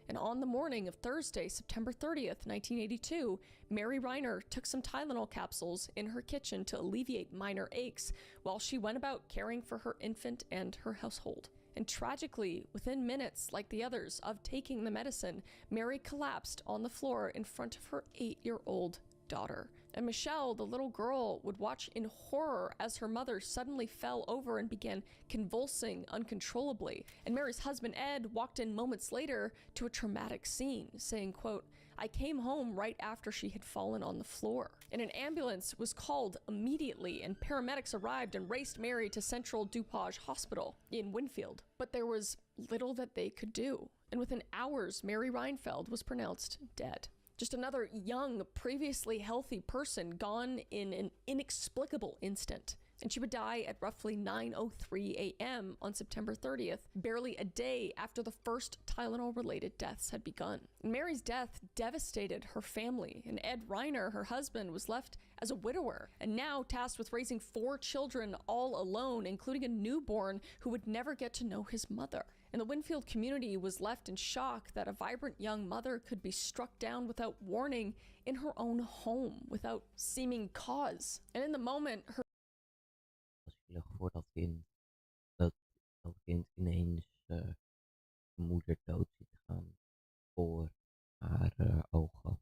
And on the morning of Thursday, September 30th, 1982, Mary Reiner took some Tylenol capsules in her kitchen to alleviate minor aches while she went about caring for her infant and her household. And tragically, within minutes, like the others, of taking the medicine, Mary collapsed on the floor in front of her 8-year-old daughter. And Michelle, the little girl, would watch in horror as her mother suddenly fell over and began convulsing uncontrollably. And Mary's husband, Ed, walked in moments later to a traumatic scene, saying, quote, I came home right after she had fallen on the floor. And an ambulance was called immediately, and paramedics arrived and raced Mary to Central DuPage Hospital in Winfield. But there was little that they could do. And within hours, Mary Reinfeld was pronounced dead. Just another young, previously healthy person gone in an inexplicable instant. and she would die at roughly 9:03 a.m. on September 30th, barely a day after the first Tylenol-related deaths had begun. Mary's death devastated her family, and Ed Reiner, her husband, was left as a widower, and now tasked with raising 4 children all alone, including a newborn who would never get to know his mother. And the Winfield community was left in shock that a vibrant young mother could be struck down without warning in her own home, without seeming cause. And in the moment, her Was zielig voor dat kind. Dat kind ineens zijn moeder dood ziet gaan voor haar ogen.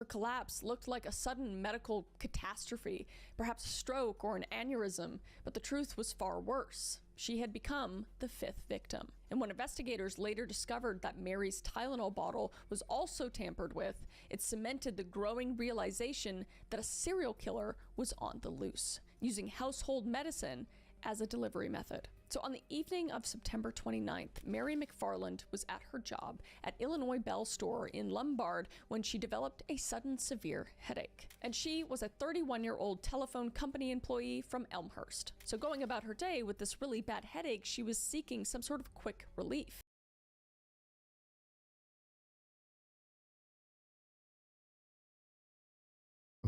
collapse looked like a sudden medical catastrophe, perhaps a stroke or an aneurysm, but the truth was far worse. She had become the 5th victim. And when investigators later discovered that Mary's Tylenol bottle was also tampered with, it cemented the growing realization that a serial killer was on the loose, using household medicine as a delivery method. So on the evening of September 29th, Mary McFarland was at her job at Illinois Bell Store in Lombard when she developed a sudden severe headache. And she was a 31-year-old telephone company employee from Elmhurst. So going about her day with this really bad headache, she was seeking some sort of quick relief.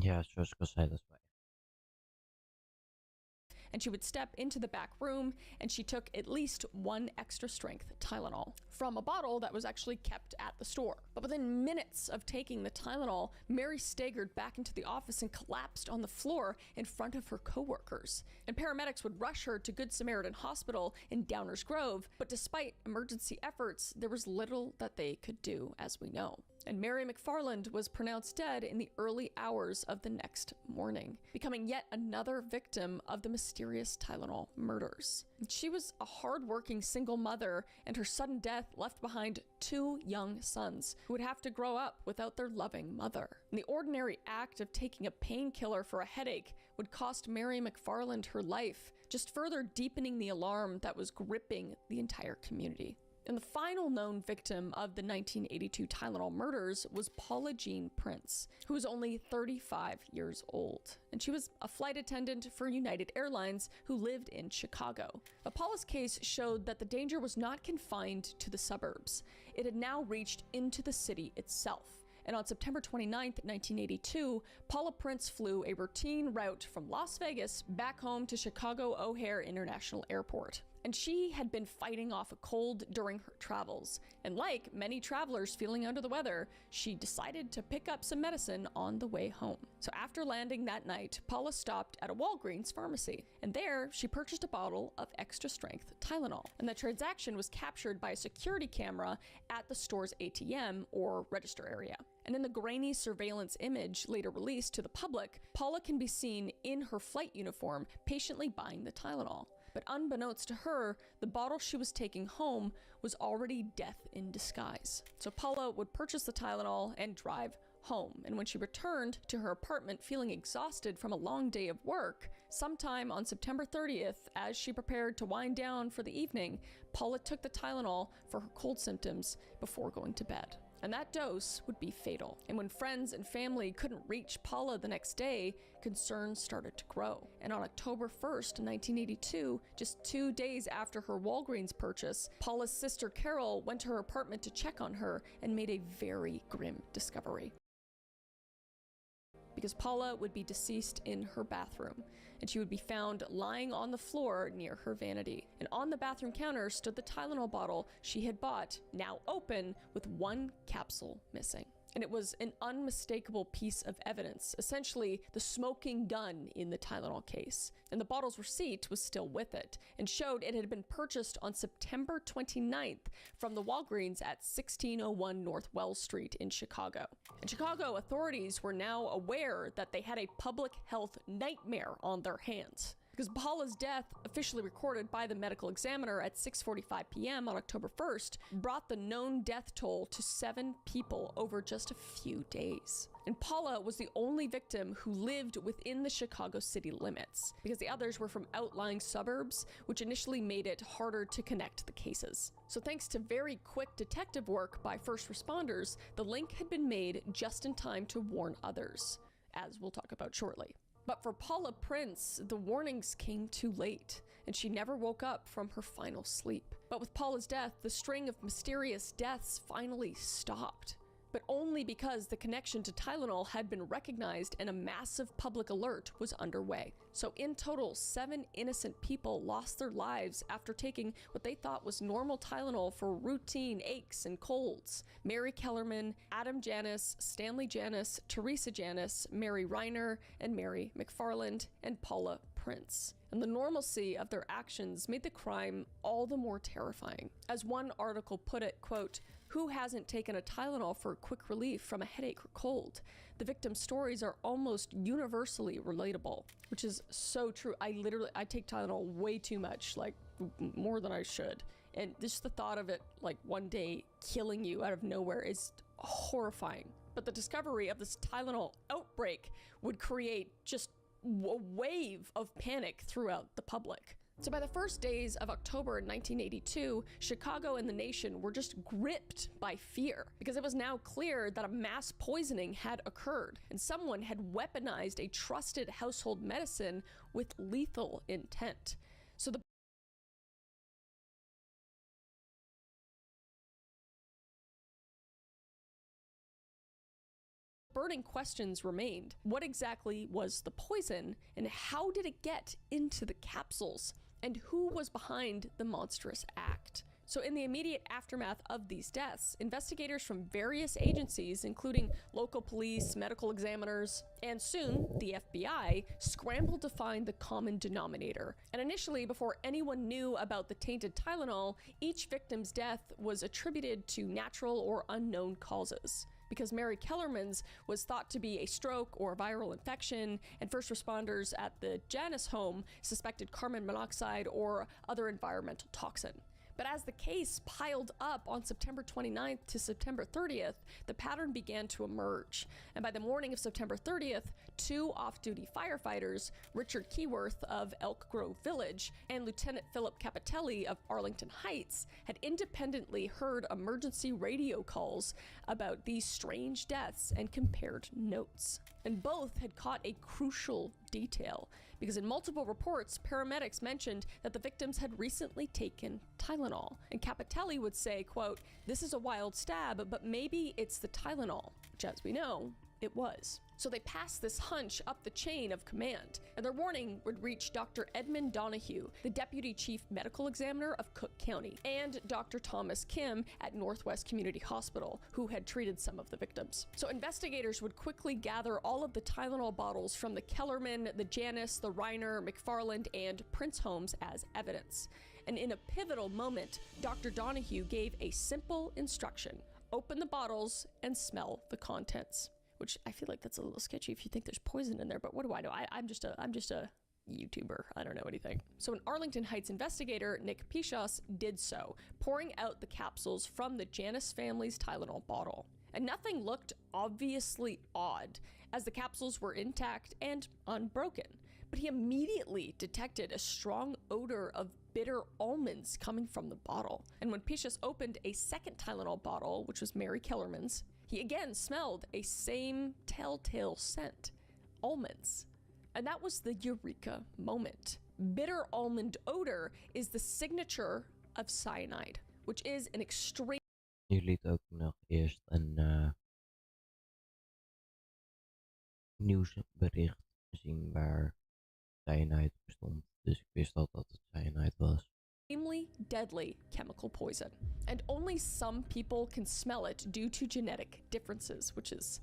Ja, zoals ik al zei, dat is wel And she would step into the back room and she took at least 1 extra strength Tylenol from a bottle that was actually kept at the store. But within minutes of taking the Tylenol, Mary staggered back into the office and collapsed on the floor in front of her coworkers. And paramedics would rush her to Good Samaritan Hospital in Downers Grove, but despite emergency efforts, there was little that they could do, as we know. And Mary McFarland was pronounced dead in the early hours of the next morning, becoming yet another victim of the mysterious Tylenol murders. She was a hard-working single mother, and her sudden death left behind 2 young sons who would have to grow up without their loving mother. And the ordinary act of taking a painkiller for a headache would cost Mary McFarland her life, just further deepening the alarm that was gripping the entire community. And the final known victim of the 1982 Tylenol murders was Paula Jean Prince, who was only 35 years old. And she was a flight attendant for United Airlines who lived in Chicago. But Paula's case showed that the danger was not confined to the suburbs. It had now reached into the city itself. And on September 29, 1982, Paula Prince flew a routine route from Las Vegas back home to Chicago O'Hare International Airport. And she had been fighting off a cold during her travels. And like many travelers feeling under the weather, she decided to pick up some medicine on the way home. So after landing that night, Paula stopped at a Walgreens pharmacy. And there, she purchased a bottle of extra-strength Tylenol. And the transaction was captured by a security camera at the store's ATM, or register area. And in the grainy surveillance image later released to the public, Paula can be seen in her flight uniform, patiently buying the Tylenol. But unbeknownst to her, the bottle she was taking home was already death in disguise. So Paula would purchase the Tylenol and drive home. And when she returned to her apartment feeling exhausted from a long day of work, sometime on September 30th, as she prepared to wind down for the evening, Paula took the Tylenol for her cold symptoms before going to bed. And that dose would be fatal. And when friends and family couldn't reach Paula the next day, concerns started to grow. And on October 1st, 1982, just 2 days after her Walgreens purchase, Paula's sister Carol went to her apartment to check on her and made a very grim discovery. Because Paula would be deceased in her bathroom, and she would be found lying on the floor near her vanity. And on the bathroom counter stood the Tylenol bottle she had bought, now open, with 1 capsule missing. And it was an unmistakable piece of evidence, essentially the smoking gun in the Tylenol case. And the bottle's receipt was still with it, and showed it had been purchased on September 29th from the Walgreens at 1601 North Wells Street in Chicago. And Chicago authorities were now aware that they had a public health nightmare on their hands, because Paula's death, officially recorded by the medical examiner at 6:45 p.m. on October 1st, brought the known death toll to 7 people over just a few days. And Paula was the only victim who lived within the Chicago city limits, because the others were from outlying suburbs, which initially made it harder to connect the cases. So thanks to very quick detective work by first responders, the link had been made just in time to warn others, as we'll talk about shortly. But for Paula Prince, the warnings came too late, and she never woke up from her final sleep. But with Paula's death, the string of mysterious deaths finally stopped. But only because the connection to Tylenol had been recognized and a massive public alert was underway. So in total, 7 innocent people lost their lives after taking what they thought was normal Tylenol for routine aches and colds. Mary Kellerman, Adam Janus, Stanley Janus, Teresa Janus, Mary Reiner, and Mary McFarland, and Paula Prince. And the normalcy of their actions made the crime all the more terrifying. As one article put it, quote, "Who hasn't taken a Tylenol for quick relief from a headache or cold? The victims' stories are almost universally relatable," which is so true. I take Tylenol way too much, like more than I should. And just the thought of it, like one day killing you out of nowhere is horrifying. But the discovery of this Tylenol outbreak would create just a wave of panic throughout the public. So by the first days of October 1982, Chicago and the nation were just gripped by fear because it was now clear that a mass poisoning had occurred and someone had weaponized a trusted household medicine with lethal intent. So the burning questions remained. What exactly was the poison, and how did it get into the capsules? And who was behind the monstrous act? So in the immediate aftermath of these deaths, investigators from various agencies, including local police, medical examiners, and soon the FBI, scrambled to find the common denominator. And initially, before anyone knew about the tainted Tylenol, each victim's death was attributed to natural or unknown causes. Because Mary Kellerman's was thought to be a stroke or viral infection, and first responders at the Janus home suspected carbon monoxide or other environmental toxin. But as the case piled up on September 29th to September 30th, the pattern began to emerge. And by the morning of September 30th, 2 off-duty firefighters, Richard Keyworth of Elk Grove Village and Lieutenant Philip Capitelli of Arlington Heights, had independently heard emergency radio calls about these strange deaths and compared notes. And both had caught a crucial detail, because in multiple reports, paramedics mentioned that the victims had recently taken Tylenol. And Capitelli would say, quote, "This is a wild stab, but maybe it's the Tylenol," which, as we know, it was. So they passed this hunch up the chain of command, and their warning would reach Dr. Edmund Donahue, the Deputy Chief Medical Examiner of Cook County, and Dr. Thomas Kim at Northwest Community Hospital, who had treated some of the victims. So investigators would quickly gather all of the Tylenol bottles from the Kellerman, the Janus, the Reiner, McFarland, and Prince homes as evidence. And in a pivotal moment, Dr. Donahue gave a simple instruction: open the bottles and smell the contents. Which I feel like that's a little sketchy if you think there's poison in there, but what do I know? I'm just a YouTuber. I don't know anything. So an Arlington Heights investigator, Nick Pichos, did so, pouring out the capsules from the Janus family's Tylenol bottle. And nothing looked obviously odd, as the capsules were intact and unbroken. But he immediately detected a strong odor of bitter almonds coming from the bottle. And when Pichos opened a second Tylenol bottle, which was Mary Kellerman's, he again smelled a same telltale scent: almonds. And that was the eureka moment. Bitter almond odor is the signature of cyanide, which is an extreme... Je liet ook nog eerst een nieuwsbericht zien waar cyanide bestond. Dus ik wist al dat het cyanide was. Extremely deadly chemical poison. And only some people can smell it due to genetic differences, which is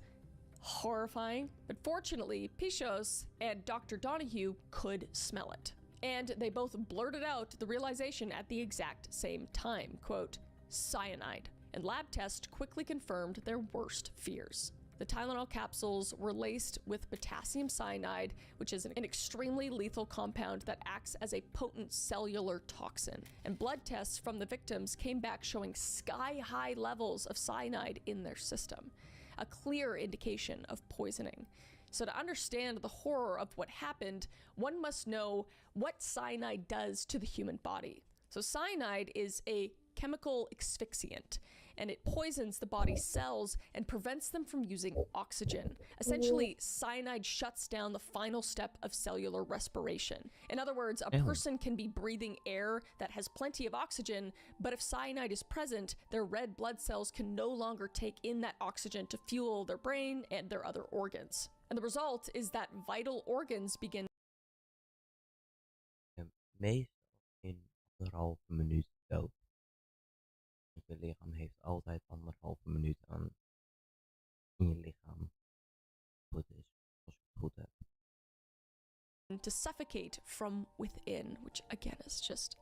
horrifying. But fortunately, Pichos and Dr. Donahue could smell it. And they both blurted out the realization at the exact same time, quote, "cyanide." And lab tests quickly confirmed their worst fears. The Tylenol capsules were laced with potassium cyanide, which is an extremely lethal compound that acts as a potent cellular toxin. And blood tests from the victims came back showing sky-high levels of cyanide in their system, a clear indication of poisoning. So to understand the horror of what happened, one must know what cyanide does to the human body. So cyanide is a chemical asphyxiant, and it poisons the body's cells and prevents them from using oxygen. Essentially, cyanide shuts down the final step of cellular respiration. In other words, a person can be breathing air that has plenty of oxygen, but if cyanide is present, their red blood cells can no longer take in that oxygen to fuel their brain and their other organs. And the result is that vital organs begin Meestal in 1,5 minuut dood. Dus je lichaam heeft altijd 1,5 minuut aan in je lichaam. Goed is, als ik het goed heb. to suffocate from within, which again is just,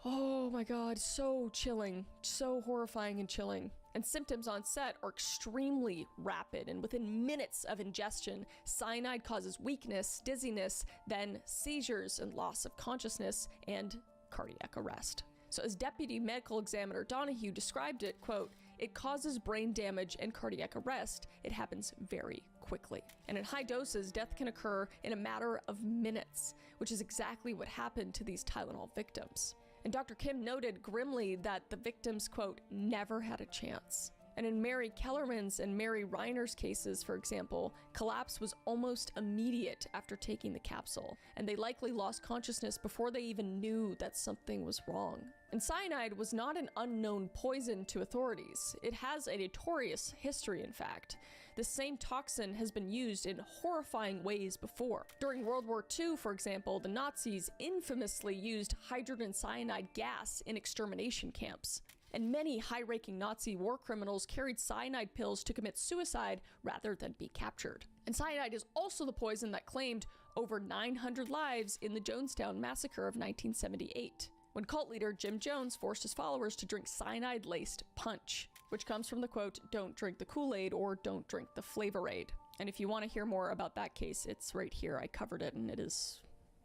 oh my god, so chilling, so horrifying and chilling. And symptoms on set are extremely rapid, and within minutes of ingestion, cyanide causes weakness, dizziness, then seizures and loss of consciousness, and cardiac arrest. So as Deputy Medical Examiner Donahue described it, quote, "It causes brain damage and cardiac arrest. It happens very quickly. And in high doses, death can occur in a matter of minutes, which is exactly what happened to these Tylenol victims." And Dr. Kim noted grimly that the victims, quote, "never had a chance." And in Mary Kellerman's and Mary Reiner's cases, for example, collapse was almost immediate after taking the capsule, and they likely lost consciousness before they even knew that something was wrong. And cyanide was not an unknown poison to authorities. It has a notorious history, in fact. The same toxin has been used in horrifying ways before. During World War II, for example, the Nazis infamously used hydrogen cyanide gas in extermination camps. And many high-ranking Nazi war criminals carried cyanide pills to commit suicide rather than be captured. And cyanide is also the poison that claimed over 900 lives in the Jonestown Massacre of 1978, when cult leader Jim Jones forced his followers to drink cyanide-laced punch, which comes from the quote, "Don't drink the Kool-Aid" or "Don't drink the Flavor-Aid." And if you want to hear more about that case, it's right here. I covered it, and it is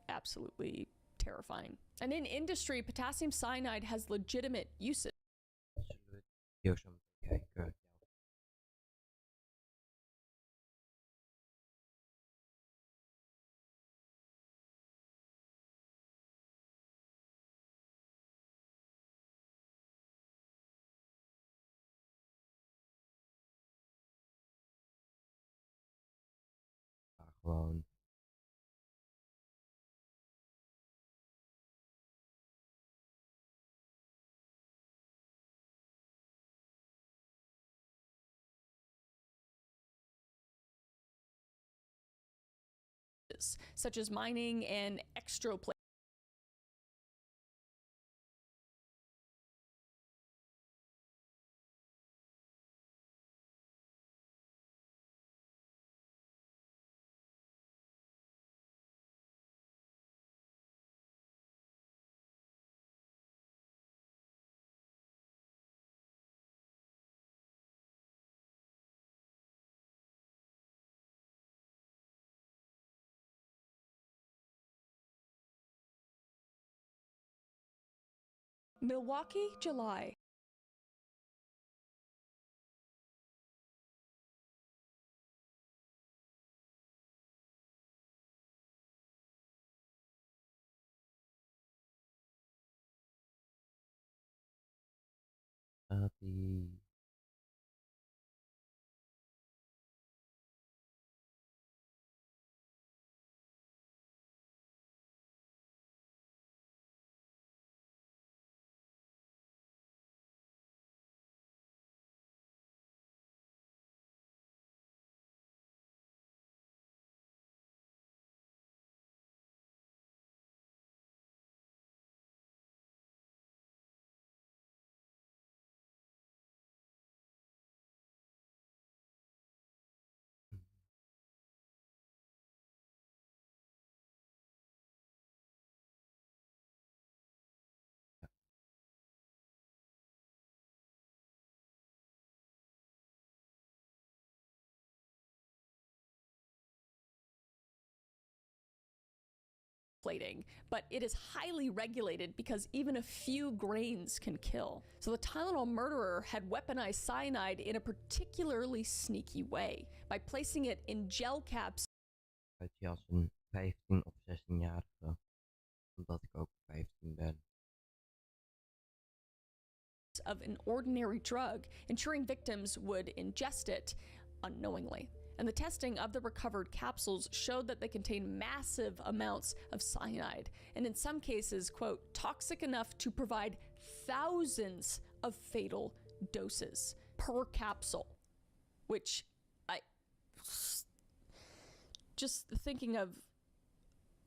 absolutely terrifying. And in industry, potassium cyanide has legitimate usage. Zullen we het video zo meteen kijken? Ja, gewoon. Such as mining and extroplating. Milwaukee, July. Die But it is highly regulated because even a few grains can kill. So the Tylenol murderer had weaponized cyanide in a particularly sneaky way by placing it in gel caps. uit je als een 15 of 16-jarige, omdat ik ook 15 ben. of an ordinary drug, ensuring victims would ingest it unknowingly. And the testing of the recovered capsules showed that they contained massive amounts of cyanide, and in some cases, quote, toxic enough to provide thousands of fatal doses per capsule, which I just thinking of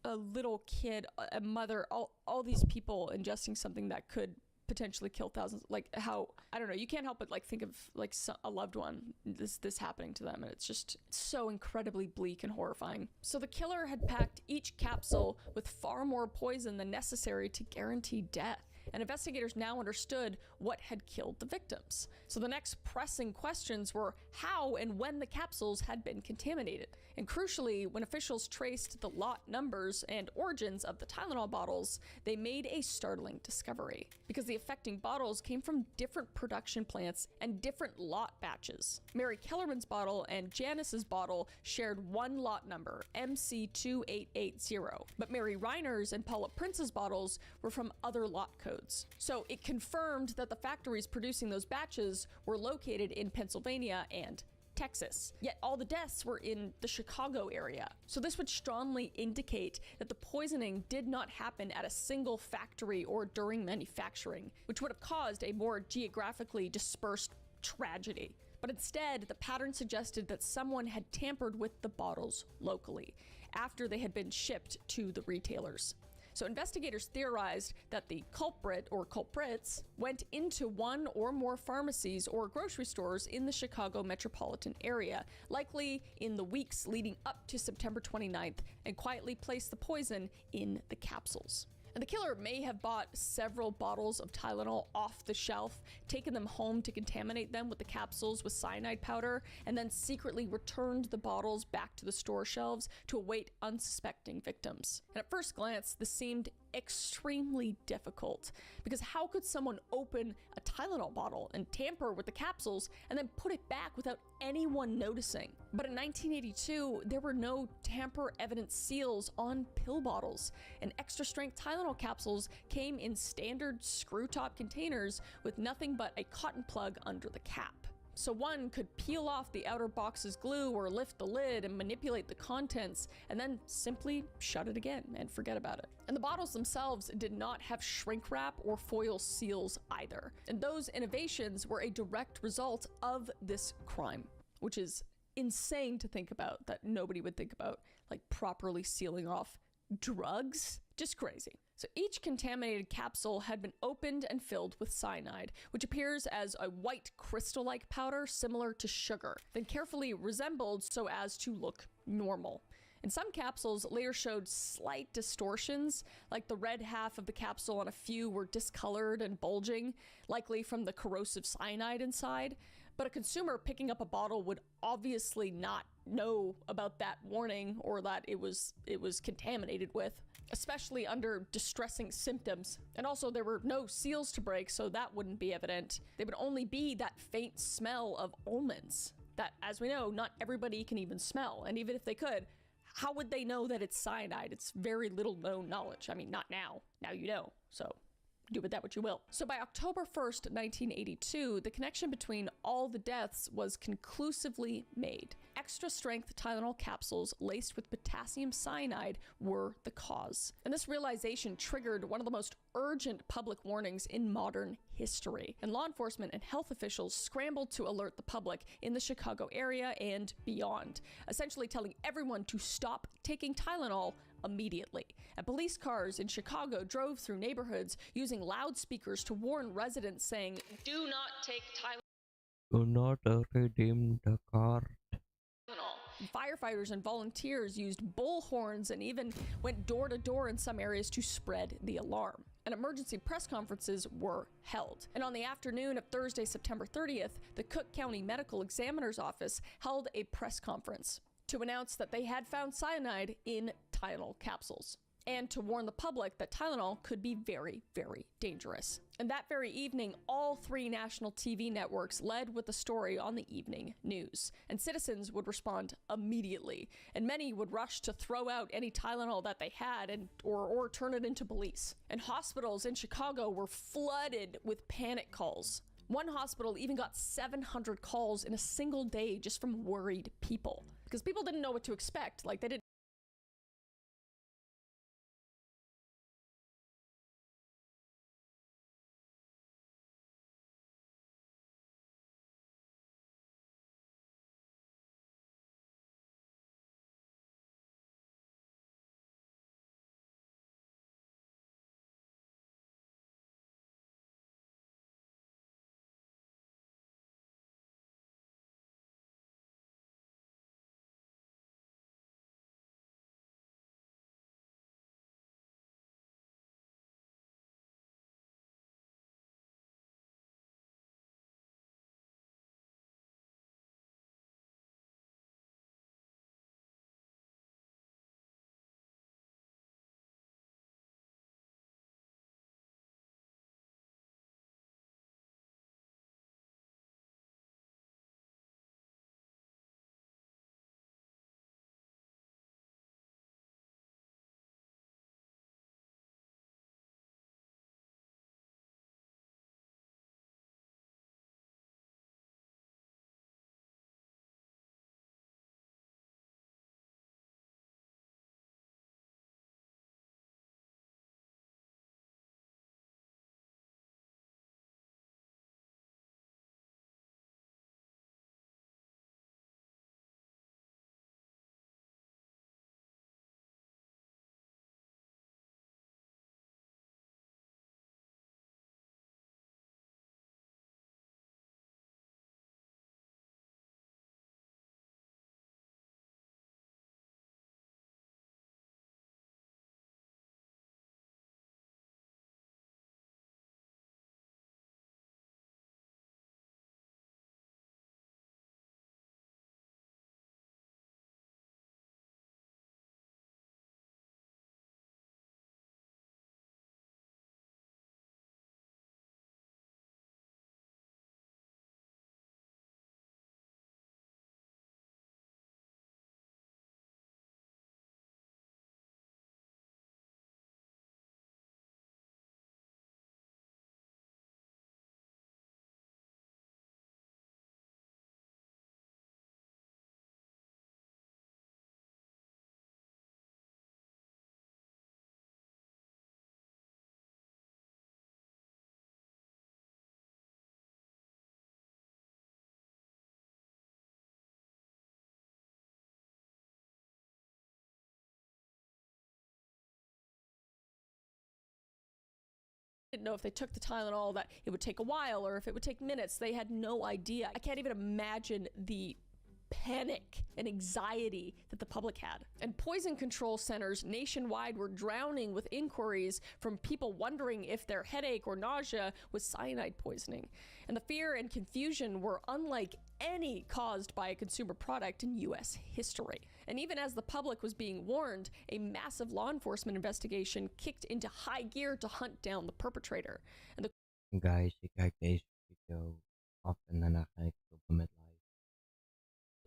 a little kid, a mother, all these people ingesting something that could potentially kill thousands, like how, I don't know, you can't help but like think of like a loved one, this happening to them, and it's just so incredibly bleak and horrifying. So the killer had packed each capsule with far more poison than necessary to guarantee death, and investigators now understood what had killed the victims. So the next pressing questions were how and when the capsules had been contaminated. And crucially, when officials traced the lot numbers and origins of the Tylenol bottles, they made a startling discovery, because the affecting bottles came from different production plants and different lot batches. Mary Kellerman's bottle and Janice's bottle shared one lot number, MC2880, but Mary Reiner's and Paula Prince's bottles were from other lot codes. So it confirmed that the factories producing those batches were located in Pennsylvania and Texas, yet all the deaths were in the Chicago area. So this would strongly indicate that the poisoning did not happen at a single factory or during manufacturing, which would have caused a more geographically dispersed tragedy. But instead, the pattern suggested that someone had tampered with the bottles locally after they had been shipped to the retailers. So investigators theorized that the culprit or culprits went into one or more pharmacies or grocery stores in the Chicago metropolitan area, likely in the weeks leading up to September 29th, and quietly placed the poison in the capsules. And the killer may have bought several bottles of Tylenol off the shelf, taken them home to contaminate them with the capsules with cyanide powder, and then secretly returned the bottles back to the store shelves to await unsuspecting victims. And at first glance, this seemed extremely difficult, because how could someone open a Tylenol bottle and tamper with the capsules and then put it back without anyone noticing? But in 1982, there were no tamper evidence seals on pill bottles, and extra strength Tylenol capsules came in standard screw top containers with nothing but a cotton plug under the cap. So one could peel off the outer box's glue or lift the lid and manipulate the contents and then simply shut it again and forget about it. And the bottles themselves did not have shrink wrap or foil seals either. And those innovations were a direct result of this crime, which is insane to think about, that nobody would think about, like properly sealing off drugs. Just crazy. So each contaminated capsule had been opened and filled with cyanide, which appears as a white crystal-like powder similar to sugar, then carefully reassembled so as to look normal. And some capsules later showed slight distortions, like the red half of the capsule and a few were discolored and bulging, likely from the corrosive cyanide inside. But a consumer picking up a bottle would obviously not know about that warning or that it was contaminated with, especially under distressing symptoms. And also there were no seals to break, so that wouldn't be evident. There would only be that faint smell of almonds that, as we know, not everybody can even smell. And even if they could, how would they know that it's cyanide? It's very little known knowledge. I mean, not now. Now you know. So do with that what you will. So by October 1st, 1982, the connection between all the deaths was conclusively made. Extra strength Tylenol capsules laced with potassium cyanide were the cause. And this realization triggered one of the most urgent public warnings in modern history. And law enforcement and health officials scrambled to alert the public in the Chicago area and beyond, essentially telling everyone to stop taking Tylenol immediately. And police cars in Chicago drove through neighborhoods using loudspeakers to warn residents, saying, "Do not take Tylenol." Do not redeem the card. Firefighters and volunteers used bullhorns and even went door to door in some areas to spread the alarm. And emergency press conferences were held. And on the afternoon of Thursday, September 30th, the Cook County Medical Examiner's Office held a press conference to announce that they had found cyanide in Tylenol capsules, and to warn the public that Tylenol could be very, very dangerous. And that very evening, all three national TV networks led with the story on the evening news, and citizens would respond immediately, and many would rush to throw out any Tylenol that they had or turn it into police. And hospitals in Chicago were flooded with panic calls. One hospital even got 700 calls in a single day just from worried people, because people didn't know what to expect. Like, they didn't know if they took the Tylenol that it would take a while or if it would take minutes. They had no idea. I can't even imagine the panic and anxiety that the public had. And poison control centers nationwide were drowning with inquiries from people wondering if their headache or nausea was cyanide poisoning. And the fear and confusion were unlike any caused by a consumer product in US history. And even as the public was being warned, a massive law enforcement investigation kicked into high gear to hunt down the perpetrator. And the Guys, ik kijk deze video af en daarna ga ik stoppen met live.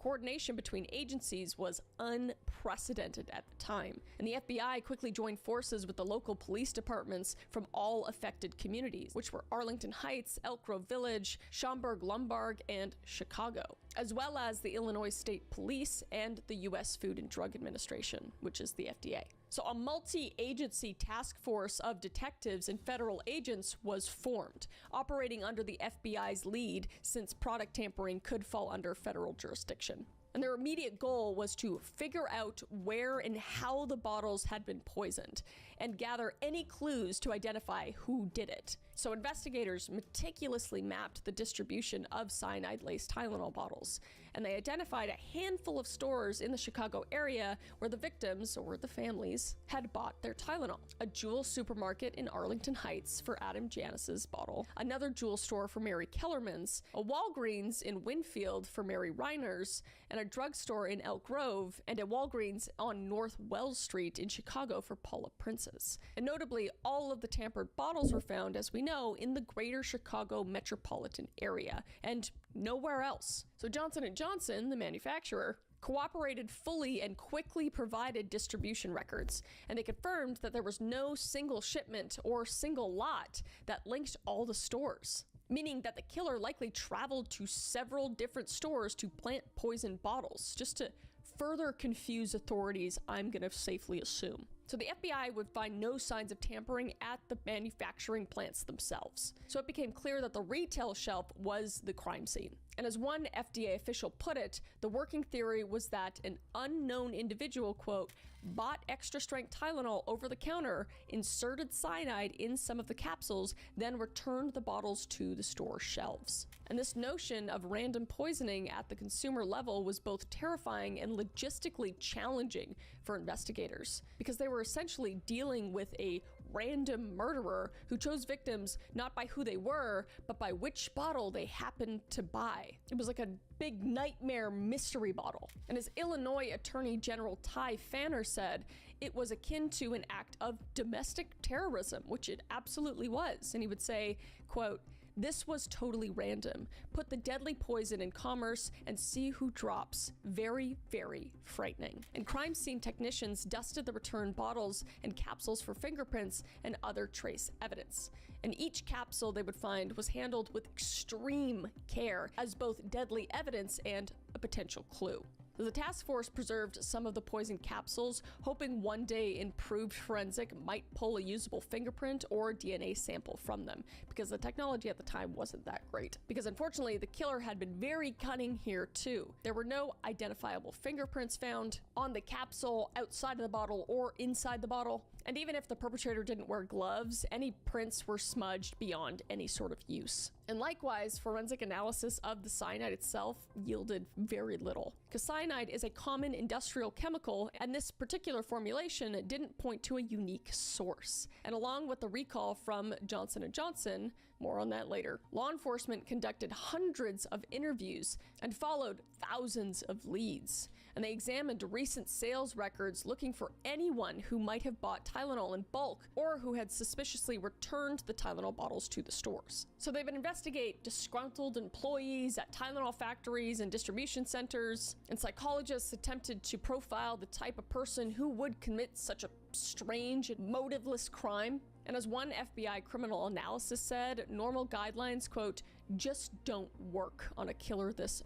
coordination between agencies was unprecedented at the time, and the FBI quickly joined forces with the local police departments from all affected communities, which were Arlington Heights, Elk Grove Village, Schaumburg-Lombard, and Chicago, as well as the Illinois State Police and the U.S. Food and Drug Administration, which is the FDA. So a multi-agency task force of detectives and federal agents was formed, operating under the FBI's lead since product tampering could fall under federal jurisdiction. And their immediate goal was to figure out where and how the bottles had been poisoned and gather any clues to identify who did it. So investigators meticulously mapped the distribution of cyanide-laced Tylenol bottles, and they identified a handful of stores in the Chicago area where the victims, or the families, had bought their Tylenol. A Jewel supermarket in Arlington Heights for Adam Janis's bottle, another Jewel store for Mary Kellerman's, a Walgreens in Winfield for Mary Reiner's, and a drugstore in Elk Grove, and a Walgreens on North Wells Street in Chicago for Paula Prince's. And notably, all of the tampered bottles were found, as we know, in the greater Chicago metropolitan area, and nowhere else. So Johnson & Johnson, the manufacturer, cooperated fully and quickly provided distribution records, and they confirmed that there was no single shipment or single lot that linked all the stores. meaning that the killer likely traveled to several different stores to plant poison bottles, just to further confuse authorities, I'm gonna safely assume. So the FBI would find no signs of tampering at the manufacturing plants themselves. So it became clear that the retail shelf was the crime scene. And as one FDA official put it, the working theory was that an unknown individual, quote, bought extra strength Tylenol over the counter, inserted cyanide in some of the capsules, then returned the bottles to the store shelves. And this notion of random poisoning at the consumer level was both terrifying and logistically challenging for investigators, because they were essentially dealing with a random murderer who chose victims not by who they were, but by which bottle they happened to buy. It was like a big nightmare mystery bottle. And as Illinois Attorney General Ty Fanner said, it was akin to an act of domestic terrorism, which it absolutely was. And he would say, quote, "This was totally random. Put the deadly poison in commerce and see who drops. Very, very frightening." And crime scene technicians dusted the returned bottles and capsules for fingerprints and other trace evidence. And each capsule they would find was handled with extreme care as both deadly evidence and a potential clue. The task force preserved some of the poison capsules, hoping one day improved forensic might pull a usable fingerprint or DNA sample from them, because the technology at the time wasn't that great. Because unfortunately, the killer had been very cunning here too. There were no identifiable fingerprints found on the capsule, outside of the bottle, or inside the bottle. And even if the perpetrator didn't wear gloves, any prints were smudged beyond any sort of use. And likewise, forensic analysis of the cyanide itself yielded very little, because cyanide is a common industrial chemical, and this particular formulation didn't point to a unique source. And along with the recall from Johnson & Johnson, more on that later, law enforcement conducted hundreds of interviews and followed thousands of leads. And they examined recent sales records looking for anyone who might have bought Tylenol in bulk or who had suspiciously returned the Tylenol bottles to the stores. So they would investigate disgruntled employees at Tylenol factories and distribution centers, and psychologists attempted to profile the type of person who would commit such a strange and motiveless crime. And as one FBI criminal analysis said, normal guidelines, quote, just don't work on a killer this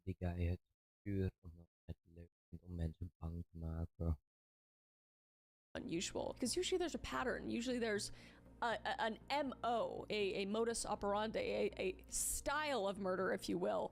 Die guy het puur omdat het leuk vindt om mensen bang te maken. unusual. Because usually there's a pattern. Usually there's an MO, a modus operandi, a style of murder, if you will.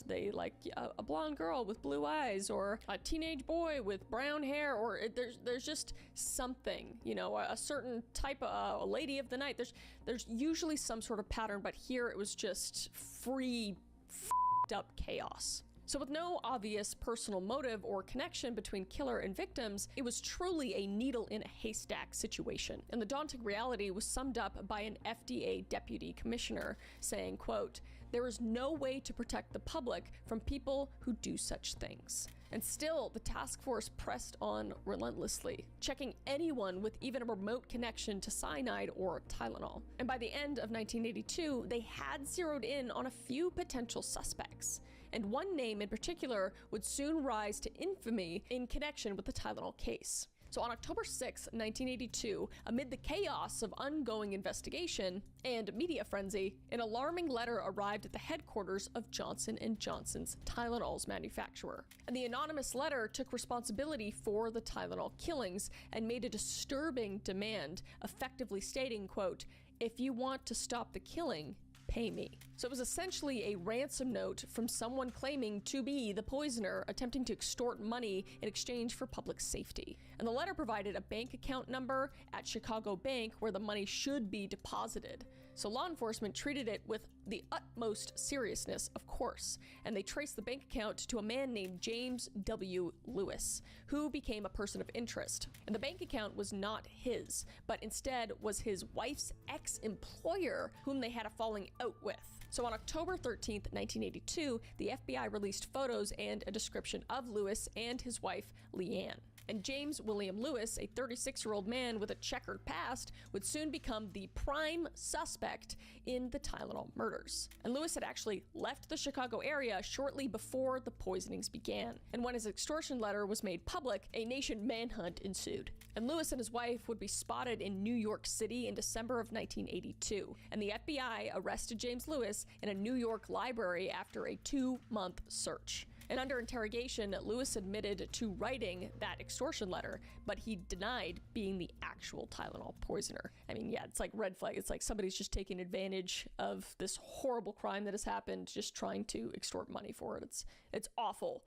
They like a blonde girl with blue eyes, or a teenage boy with brown hair, or there's just something, you know, a certain type of a lady of the night. There's usually some sort of pattern, but here it was just free f***ed up chaos. So with no obvious personal motive or connection between killer and victims, it was truly a needle in a haystack situation. And the daunting reality was summed up by an FDA deputy commissioner saying, quote, "There is no way to protect the public from people who do such things." And still, the task force pressed on relentlessly, checking anyone with even a remote connection to cyanide or Tylenol. And by the end of 1982, they had zeroed in on a few potential suspects. And one name in particular would soon rise to infamy in connection with the Tylenol case. So on October 6, 1982, amid the chaos of ongoing investigation and media frenzy, an alarming letter arrived at the headquarters of Johnson & Johnson's Tylenol's manufacturer. And the anonymous letter took responsibility for the Tylenol killings and made a disturbing demand, effectively stating, quote, "If you want to stop the killing, pay me." So it was essentially a ransom note from someone claiming to be the poisoner, attempting to extort money in exchange for public safety. And the letter provided a bank account number at Chicago Bank where the money should be deposited. So law enforcement treated it with the utmost seriousness, of course, and they traced the bank account to a man named James W. Lewis, who became a person of interest. And the bank account was not his, but instead was his wife's ex-employer, whom they had a falling out with. So on October 13th, 1982, the FBI released photos and a description of Lewis and his wife, Leanne. And James William Lewis, a 36-year-old man with a checkered past, would soon become the prime suspect in the Tylenol murders. And Lewis had actually left the Chicago area shortly before the poisonings began. And when his extortion letter was made public, a nation manhunt ensued. And Lewis and his wife would be spotted in New York City in December of 1982. And the FBI arrested James Lewis in a New York library after a 2-month search. And under interrogation, Lewis admitted to writing that extortion letter, but he denied being the actual Tylenol poisoner. I mean, yeah, it's like red flag. It's like somebody's just taking advantage of this horrible crime that has happened, just trying to extort money for it. It's awful.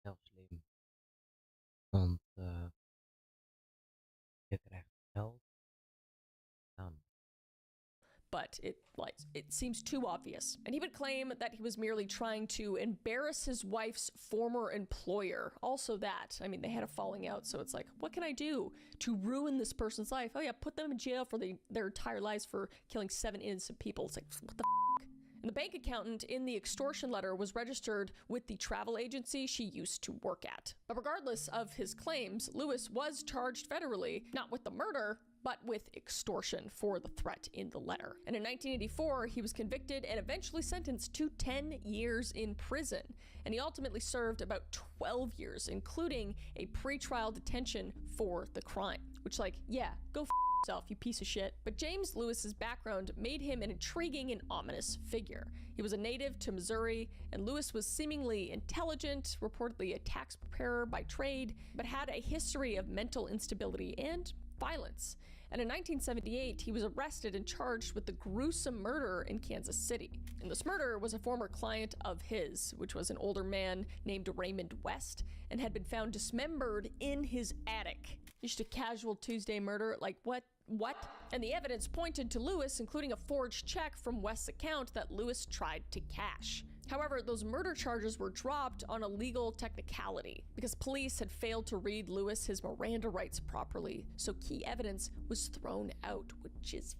Heel slim. Want je krijgt geld. Dan. But it seems too obvious. And he would claim that he was merely trying to embarrass his wife's former employer. Also that, I mean, they had a falling out, so it's like, what can I do to ruin this person's life? Oh yeah, put them in jail for their entire lives for killing 7 innocent people. It's like, what the f***? And the bank accountant in the extortion letter was registered with the travel agency she used to work at. But regardless of his claims, Lewis was charged federally, not with the murder, but with extortion for the threat in the letter. And in 1984, he was convicted and eventually sentenced to 10 years in prison. And he ultimately served about 12 years, including a pretrial detention for the crime. Which, like, yeah, go f yourself, you piece of shit. But James Lewis's background made him an intriguing and ominous figure. He was a native to Missouri, and Lewis was seemingly intelligent, reportedly a tax preparer by trade, but had a history of mental instability and violence. And in 1978, he was arrested and charged with the gruesome murder in Kansas City. And this murder was a former client of his, which was an older man named Raymond West, and had been found dismembered in his attic. Just a casual Tuesday murder, like what? And the evidence pointed to Lewis, including a forged check from West's account that Lewis tried to cash. However, those murder charges were dropped on a legal technicality because police had failed to read Lewis his Miranda rights properly, so key evidence was thrown out, which is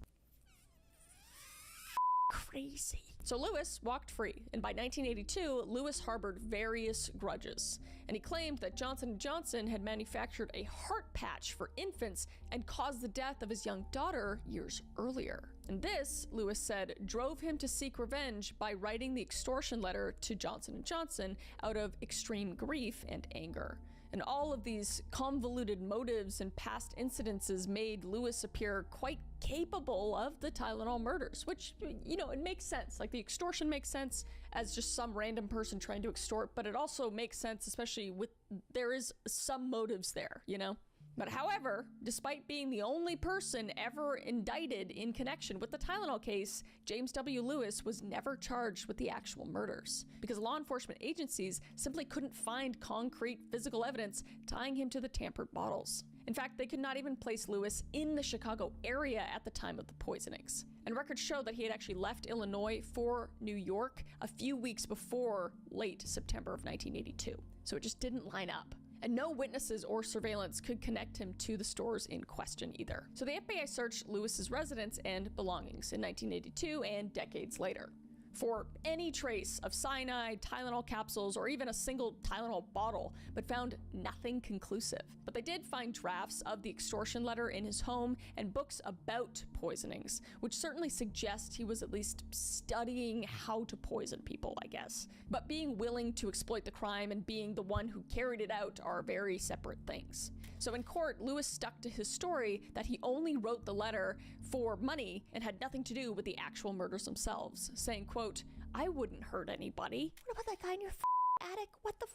crazy. So Lewis walked free, and by 1982, Lewis harbored various grudges, and he claimed that Johnson & Johnson had manufactured a heart patch for infants and caused the death of his young daughter years earlier. And this, Lewis said, drove him to seek revenge by writing the extortion letter to Johnson & Johnson out of extreme grief and anger. And all of these convoluted motives and past incidences made Lewis appear quite capable of the Tylenol murders, which, you know, it makes sense. Like, the extortion makes sense as just some random person trying to extort, but it also makes sense, especially with, there is some motives there, you know? But however, despite being the only person ever indicted in connection with the Tylenol case, James W. Lewis was never charged with the actual murders because law enforcement agencies simply couldn't find concrete physical evidence tying him to the tampered bottles. In fact, they could not even place Lewis in the Chicago area at the time of the poisonings. And records show that he had actually left Illinois for New York a few weeks before late September of 1982. So it just didn't line up. And no witnesses or surveillance could connect him to the stores in question either. So the FBI searched Lewis's residence and belongings in 1982 and decades later for any trace of cyanide, Tylenol capsules, or even a single Tylenol bottle, but found nothing conclusive. But they did find drafts of the extortion letter in his home and books about poisonings, which certainly suggests he was at least studying how to poison people, I guess. But being willing to exploit the crime and being the one who carried it out are very separate things. So in court, Lewis stuck to his story that he only wrote the letter for money and had nothing to do with the actual murders themselves, saying, quote, "I wouldn't hurt anybody. What about that guy in your attic? What the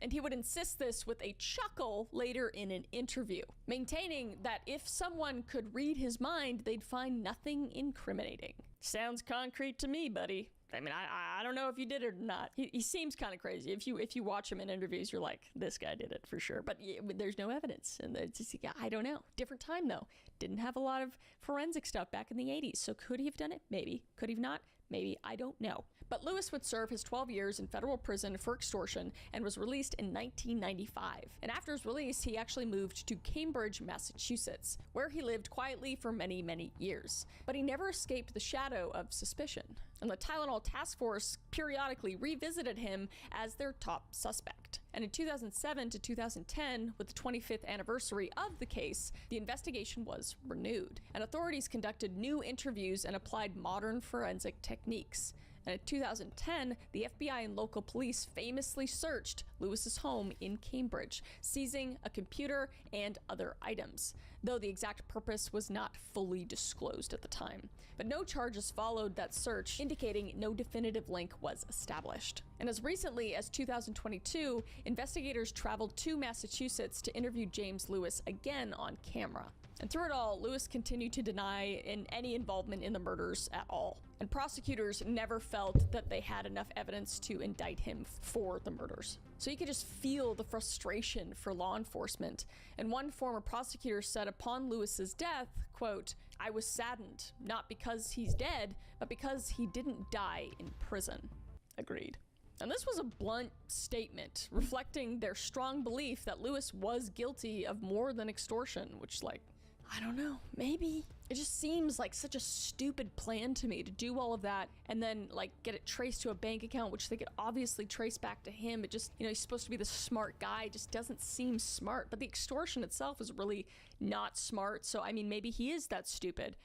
And he would insist this with a chuckle later in an interview, maintaining that if someone could read his mind, they'd find nothing incriminating. Sounds concrete to me, buddy. I mean, I don't know if you did it or not. He seems kind of crazy. If you watch him in interviews, you're like, this guy did it for sure. But there's no evidence, and it's just, I don't know. Different time though. Didn't have a lot of forensic stuff back in the 80s. So could he have done it? Maybe. Could he have not? Maybe. I don't know. But Lewis would serve his 12 years in federal prison for extortion and was released in 1995. And after his release, he actually moved to Cambridge, Massachusetts, where he lived quietly for many, many years. But he never escaped the shadow of suspicion. And the Tylenol task force periodically revisited him as their top suspect. suspect. And in 2007 to 2010, with the 25th anniversary of the case, the investigation was renewed, and authorities conducted new interviews and applied modern forensic techniques. And in 2010, the FBI and local police famously searched Lewis's home in Cambridge, seizing a computer and other items, though the exact purpose was not fully disclosed at the time. But no charges followed that search, indicating no definitive link was established. And as recently as 2022, investigators traveled to Massachusetts to interview James Lewis again on camera. And through it all, Lewis continued to deny any involvement in the murders at all. And prosecutors never felt that they had enough evidence to indict him for the murders. So you could just feel the frustration for law enforcement. And one former prosecutor said upon Lewis's death, quote, "I was saddened, not because he's dead, but because he didn't die in prison." Agreed. And this was a blunt statement, reflecting their strong belief that Lewis was guilty of more than extortion, which, like, I don't know, maybe. It just seems like such a stupid plan to me to do all of that and then, like, get it traced to a bank account, which they could obviously trace back to him. It just, he's supposed to be the smart guy. It just doesn't seem smart. But the extortion itself is really not smart. So, I mean, maybe he is that stupid.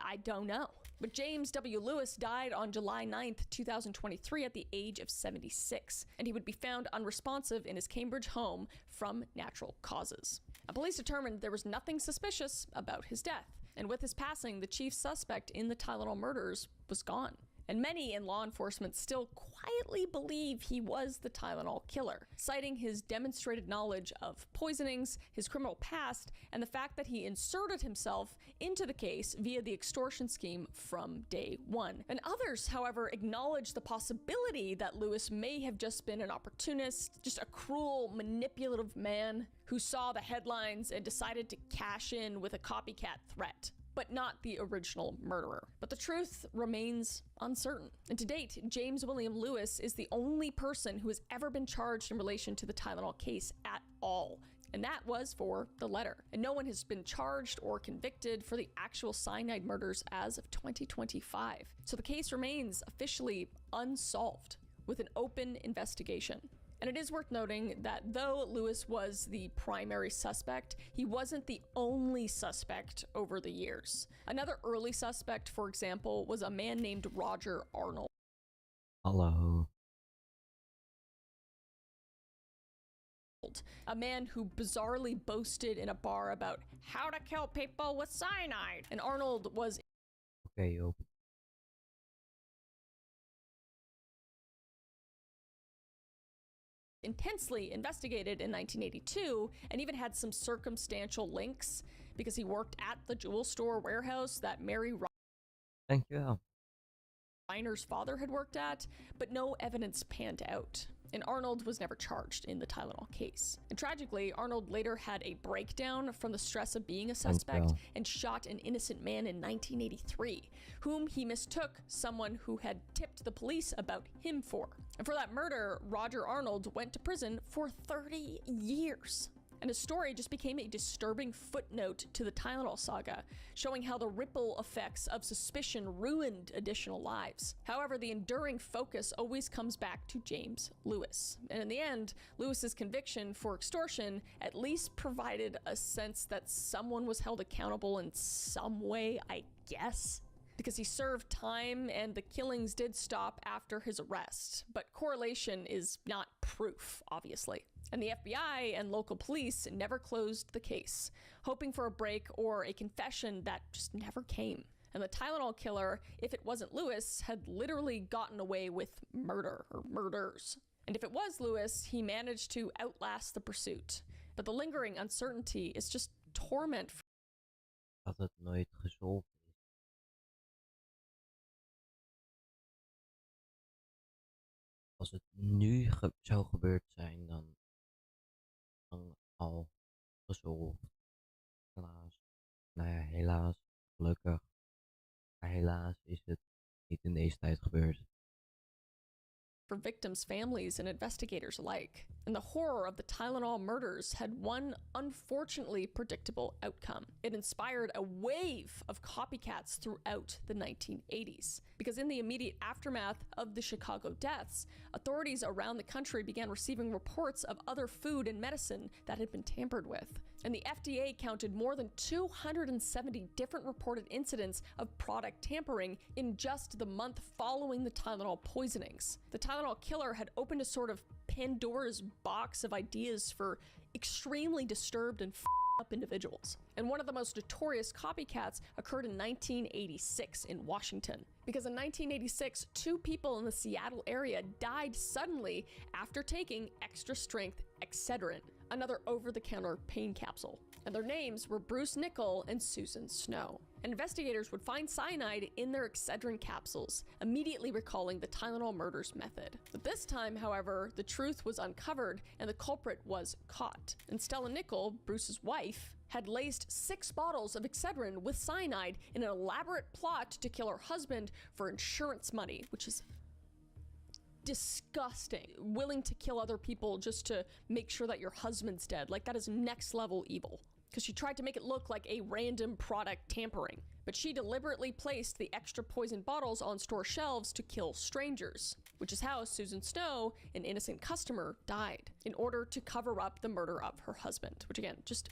I don't know. But James W. Lewis died on July 9th, 2023 at the age of 76, and he would be found unresponsive in his Cambridge home from natural causes. And police determined there was nothing suspicious about his death, and with his passing, the chief suspect in the Tylenol murders was gone. And many in law enforcement still quietly believe he was the Tylenol killer, citing his demonstrated knowledge of poisonings, his criminal past, and the fact that he inserted himself into the case via the extortion scheme from day one. And others, however, acknowledge the possibility that Lewis may have just been an opportunist, just a cruel, manipulative man who saw the headlines and decided to cash in with a copycat threat, but not the original murderer. But the truth remains uncertain. And to date, James William Lewis is the only person who has ever been charged in relation to the Tylenol case at all. And that was for the letter. And no one has been charged or convicted for the actual cyanide murders as of 2025. So the case remains officially unsolved with an open investigation. And it is worth noting that though Lewis was the primary suspect, he wasn't the only suspect over the years. Another early suspect, for example, was a man named Roger Arnold. Hallo. A man who bizarrely boasted in a bar about how to kill people with cyanide. And Arnold was Oké, joh. intensely investigated in 1982 and even had some circumstantial links because he worked at the jewel store warehouse that Mary Dankjewel. Reiner's father had worked at, but no evidence panned out. And Arnold was never charged in the Tylenol case. And tragically, Arnold later had a breakdown from the stress of being a suspect and shot an innocent man in 1983, whom he mistook someone who had tipped the police about him for. And for that murder, Roger Arnold went to prison for 30 years. And his story just became a disturbing footnote to the Tylenol saga, showing how the ripple effects of suspicion ruined additional lives. However, the enduring focus always comes back to James Lewis. And in the end, Lewis's conviction for extortion at least provided a sense that someone was held accountable in some way, I guess. Because he served time and the killings did stop after his arrest. But correlation is not proof, obviously. And the FBI and local police never closed the case, hoping for a break or a confession that just never came. And the Tylenol killer, if it wasn't Lewis, had literally gotten away with murder or murders. And if it was Lewis, he managed to outlast the pursuit. But the lingering uncertainty is just torment. Dat het nooit gesolved is. Als het nu zou gebeurd zijn, dan al gesolved. Helaas. Nou ja, helaas. Gelukkig. Maar helaas is het niet in deze tijd gebeurd. for victims' families and investigators alike. And the horror of the Tylenol murders had one unfortunately predictable outcome. It inspired a wave of copycats throughout the 1980s. Because in the immediate aftermath of the Chicago deaths, authorities around the country began receiving reports of other food and medicine that had been tampered with. And the FDA counted more than 270 different reported incidents of product tampering in just the month following the Tylenol poisonings. The Tylenol killer had opened a sort of Pandora's box of ideas for extremely disturbed and up individuals. And one of the most notorious copycats occurred in 1986 in Washington. Because in 1986, 2 people in the Seattle area died suddenly after taking extra strength Excedrin, another over-the-counter pain capsule. And their names were Bruce Nickell and Susan Snow. And investigators would find cyanide in their Excedrin capsules, immediately recalling the Tylenol murders method. But this time, however, the truth was uncovered and the culprit was caught. And Stella Nickell, Bruce's wife, had laced 6 bottles of Excedrin with cyanide in an elaborate plot to kill her husband for insurance money, which is disgusting. Willing to kill other people just to make sure that your husband's dead. Like, that is next level evil. Because she tried to make it look like a random product tampering. But she deliberately placed the extra poisoned bottles on store shelves to kill strangers, which is how Susan Snow, an innocent customer, died, in order to cover up the murder of her husband, which again, just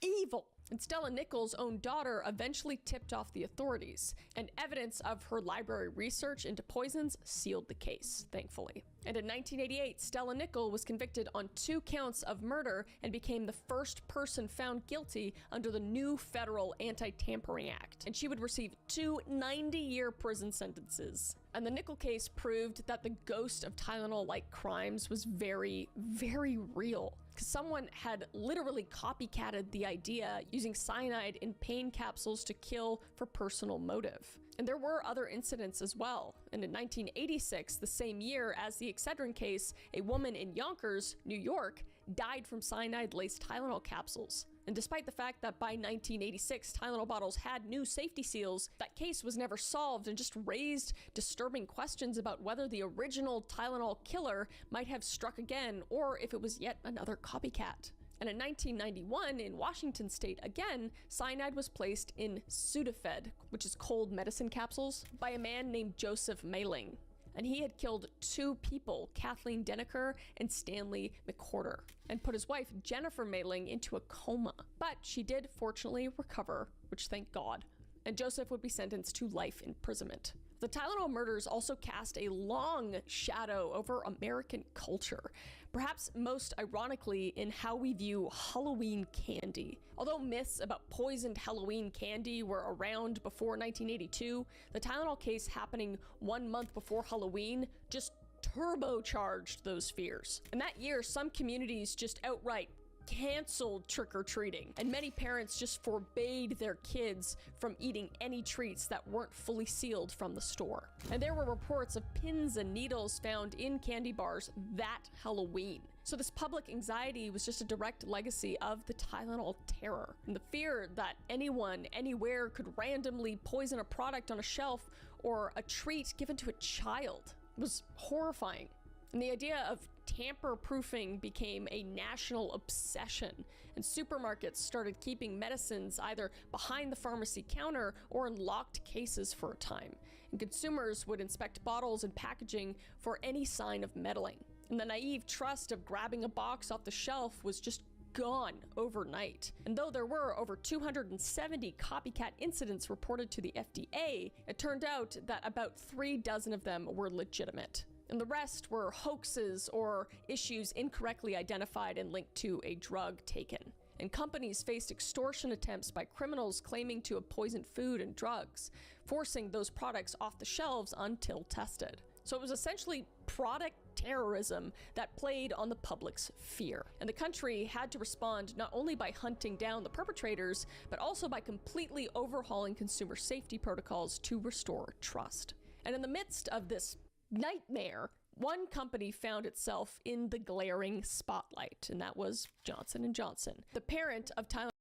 evil. And Stella Nickell's own daughter eventually tipped off the authorities, and evidence of her library research into poisons sealed the case, thankfully. And in 1988, Stella Nickell was convicted on 2 counts of murder and became the first person found guilty under the new federal Anti-Tampering Act. And she would receive 2 90-year prison sentences. And the Nickell case proved that the ghost of Tylenol-like crimes was very, very real. Because someone had literally copycatted the idea using cyanide in pain capsules to kill for personal motive. And there were other incidents as well. And in 1986, the same year as the Excedrin case, a woman in Yonkers, New York, died from cyanide-laced Tylenol capsules. And despite the fact that by 1986, Tylenol bottles had new safety seals, that case was never solved and just raised disturbing questions about whether the original Tylenol killer might have struck again or if it was yet another copycat. And in 1991, in Washington state again, cyanide was placed in Sudafed, which is cold medicine capsules, by a man named Joseph Mailing. And he had killed 2 people, Kathleen Denneker and Stanley McCorder, and put his wife Jennifer Mailing into a coma. But she did fortunately recover, which thank God, and Joseph would be sentenced to life imprisonment. The Tylenol murders also cast a long shadow over American culture, perhaps most ironically in how we view Halloween candy. Although myths about poisoned Halloween candy were around before 1982, the Tylenol case happening 1 month before Halloween just turbocharged those fears. And that year, some communities just outright canceled trick-or-treating, and many parents just forbade their kids from eating any treats that weren't fully sealed from the store. And there were reports of pins and needles found in candy bars that Halloween. So this public anxiety was just a direct legacy of the Tylenol terror, and the fear that anyone, anywhere could randomly poison a product on a shelf or a treat given to a child was horrifying. And the idea of tamper-proofing became a national obsession, and supermarkets started keeping medicines either behind the pharmacy counter or in locked cases for a time. And consumers would inspect bottles and packaging for any sign of meddling. And the naive trust of grabbing a box off the shelf was just gone overnight. And though there were over 270 copycat incidents reported to the FDA, it turned out that about 3 dozen of them were legitimate. And the rest were hoaxes or issues incorrectly identified and linked to a drug taken. And companies faced extortion attempts by criminals claiming to have poisoned food and drugs, forcing those products off the shelves until tested. So it was essentially product terrorism that played on the public's fear. And the country had to respond not only by hunting down the perpetrators, but also by completely overhauling consumer safety protocols to restore trust. And in the midst of this nightmare, one company found itself in the glaring spotlight, and that was Johnson & Johnson, the parent of Tylenol.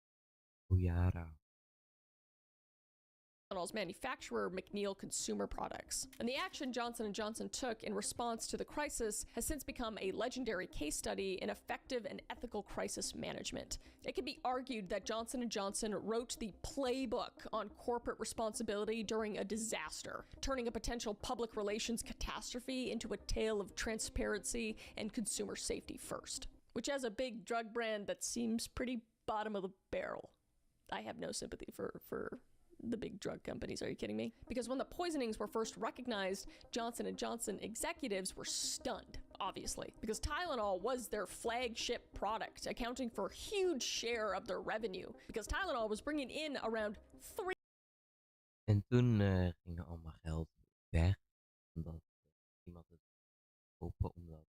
Yara. Tylenol's manufacturer, McNeil Consumer Products. And the action Johnson & Johnson took in response to the crisis has since become a legendary case study in effective and ethical crisis management. It can be argued that Johnson & Johnson wrote the playbook on corporate responsibility during a disaster, turning a potential public relations catastrophe into a tale of transparency and consumer safety first. Which, as a big drug brand, that seems pretty bottom of the barrel. I have no sympathy for the big drug companies. Are you kidding me? Because when the poisonings were first recognized, Johnson & Johnson executives were stunned, obviously, because Tylenol was their flagship product, accounting for a huge share of their revenue, because Tylenol was bringing in around 3 En toen ging allemaal geld weg, omdat iemand het kopen, omdat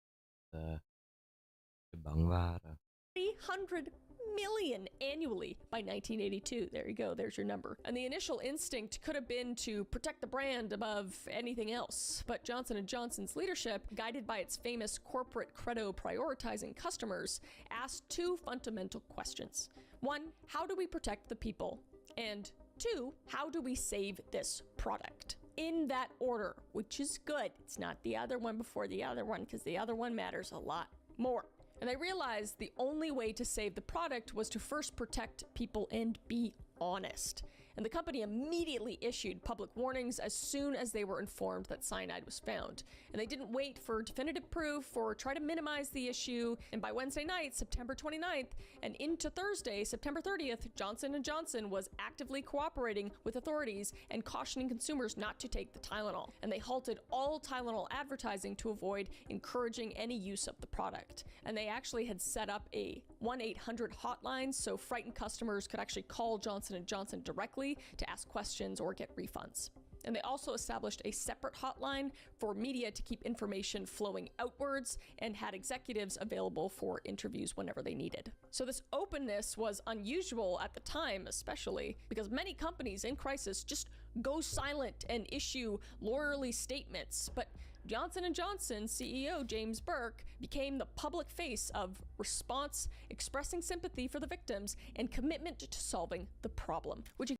ze bang waren. 300 million annually by 1982. There you go, there's your number. And the initial instinct could have been to protect the brand above anything else. But Johnson & Johnson's leadership, guided by its famous corporate credo prioritizing customers, asked two fundamental questions. One, how do we protect the people? And two, how do we save this product? In that order, which is good. It's not the other one before the other one, because the other one matters a lot more. And they realized the only way to save the product was to first protect people and be honest. And the company immediately issued public warnings as soon as they were informed that cyanide was found. And they didn't wait for definitive proof or try to minimize the issue. And by Wednesday night, September 29th, and into Thursday, September 30th, Johnson & Johnson was actively cooperating with authorities and cautioning consumers not to take the Tylenol. And they halted all Tylenol advertising to avoid encouraging any use of the product. And they actually had set up a 1-800 hotline so frightened customers could actually call Johnson & Johnson directly to ask questions or get refunds. And they also established a separate hotline for media to keep information flowing outwards and had executives available for interviews whenever they needed. So this openness was unusual at the time, especially because many companies in crisis just go silent and issue lawyerly statements. But Johnson & Johnson CEO James Burke became the public face of response, expressing sympathy for the victims, and commitment to solving the problem, which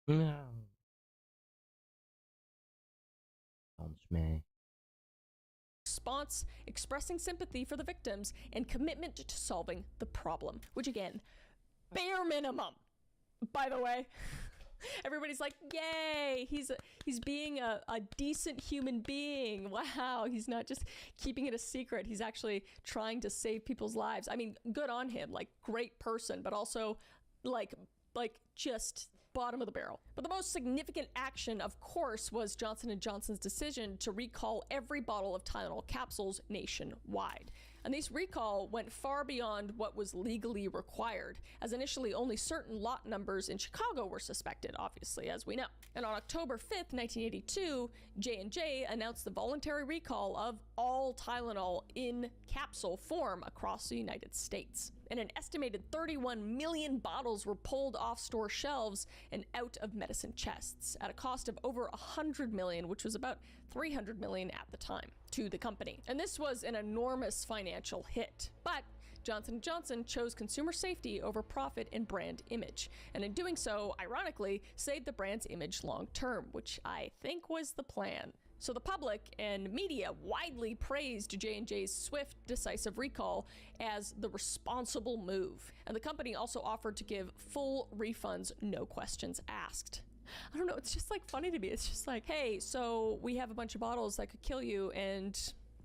Nou. Kans mee. response, expressing sympathy for the victims, and commitment to solving the problem, which again, bare minimum, by the way. Everybody's like, yay, he's being a decent human being. Wow, he's not just keeping it a secret. He's actually trying to save people's lives. I mean, good on him, like great person, but also like just bottom of the barrel. But the most significant action, of course, was Johnson & Johnson's decision to recall every bottle of Tylenol capsules nationwide. And this recall went far beyond what was legally required, as initially only certain lot numbers in Chicago were suspected, obviously, as we know. And on October 5th, 1982, J&J announced the voluntary recall of all Tylenol in capsule form across the United States. And an estimated 31 million bottles were pulled off store shelves and out of medicine chests at a cost of over 100 million, which was about 300 million at the time, to the company. And this was an enormous financial hit. But Johnson & Johnson chose consumer safety over profit and brand image. And in doing so, ironically, saved the brand's image long term, which I think was the plan. So the public and media widely praised J&J's swift, decisive recall as the responsible move. And the company also offered to give full refunds, no questions asked. I don't know, it's just like funny to me. It's just like, hey, so we have a bunch of bottles that could kill you and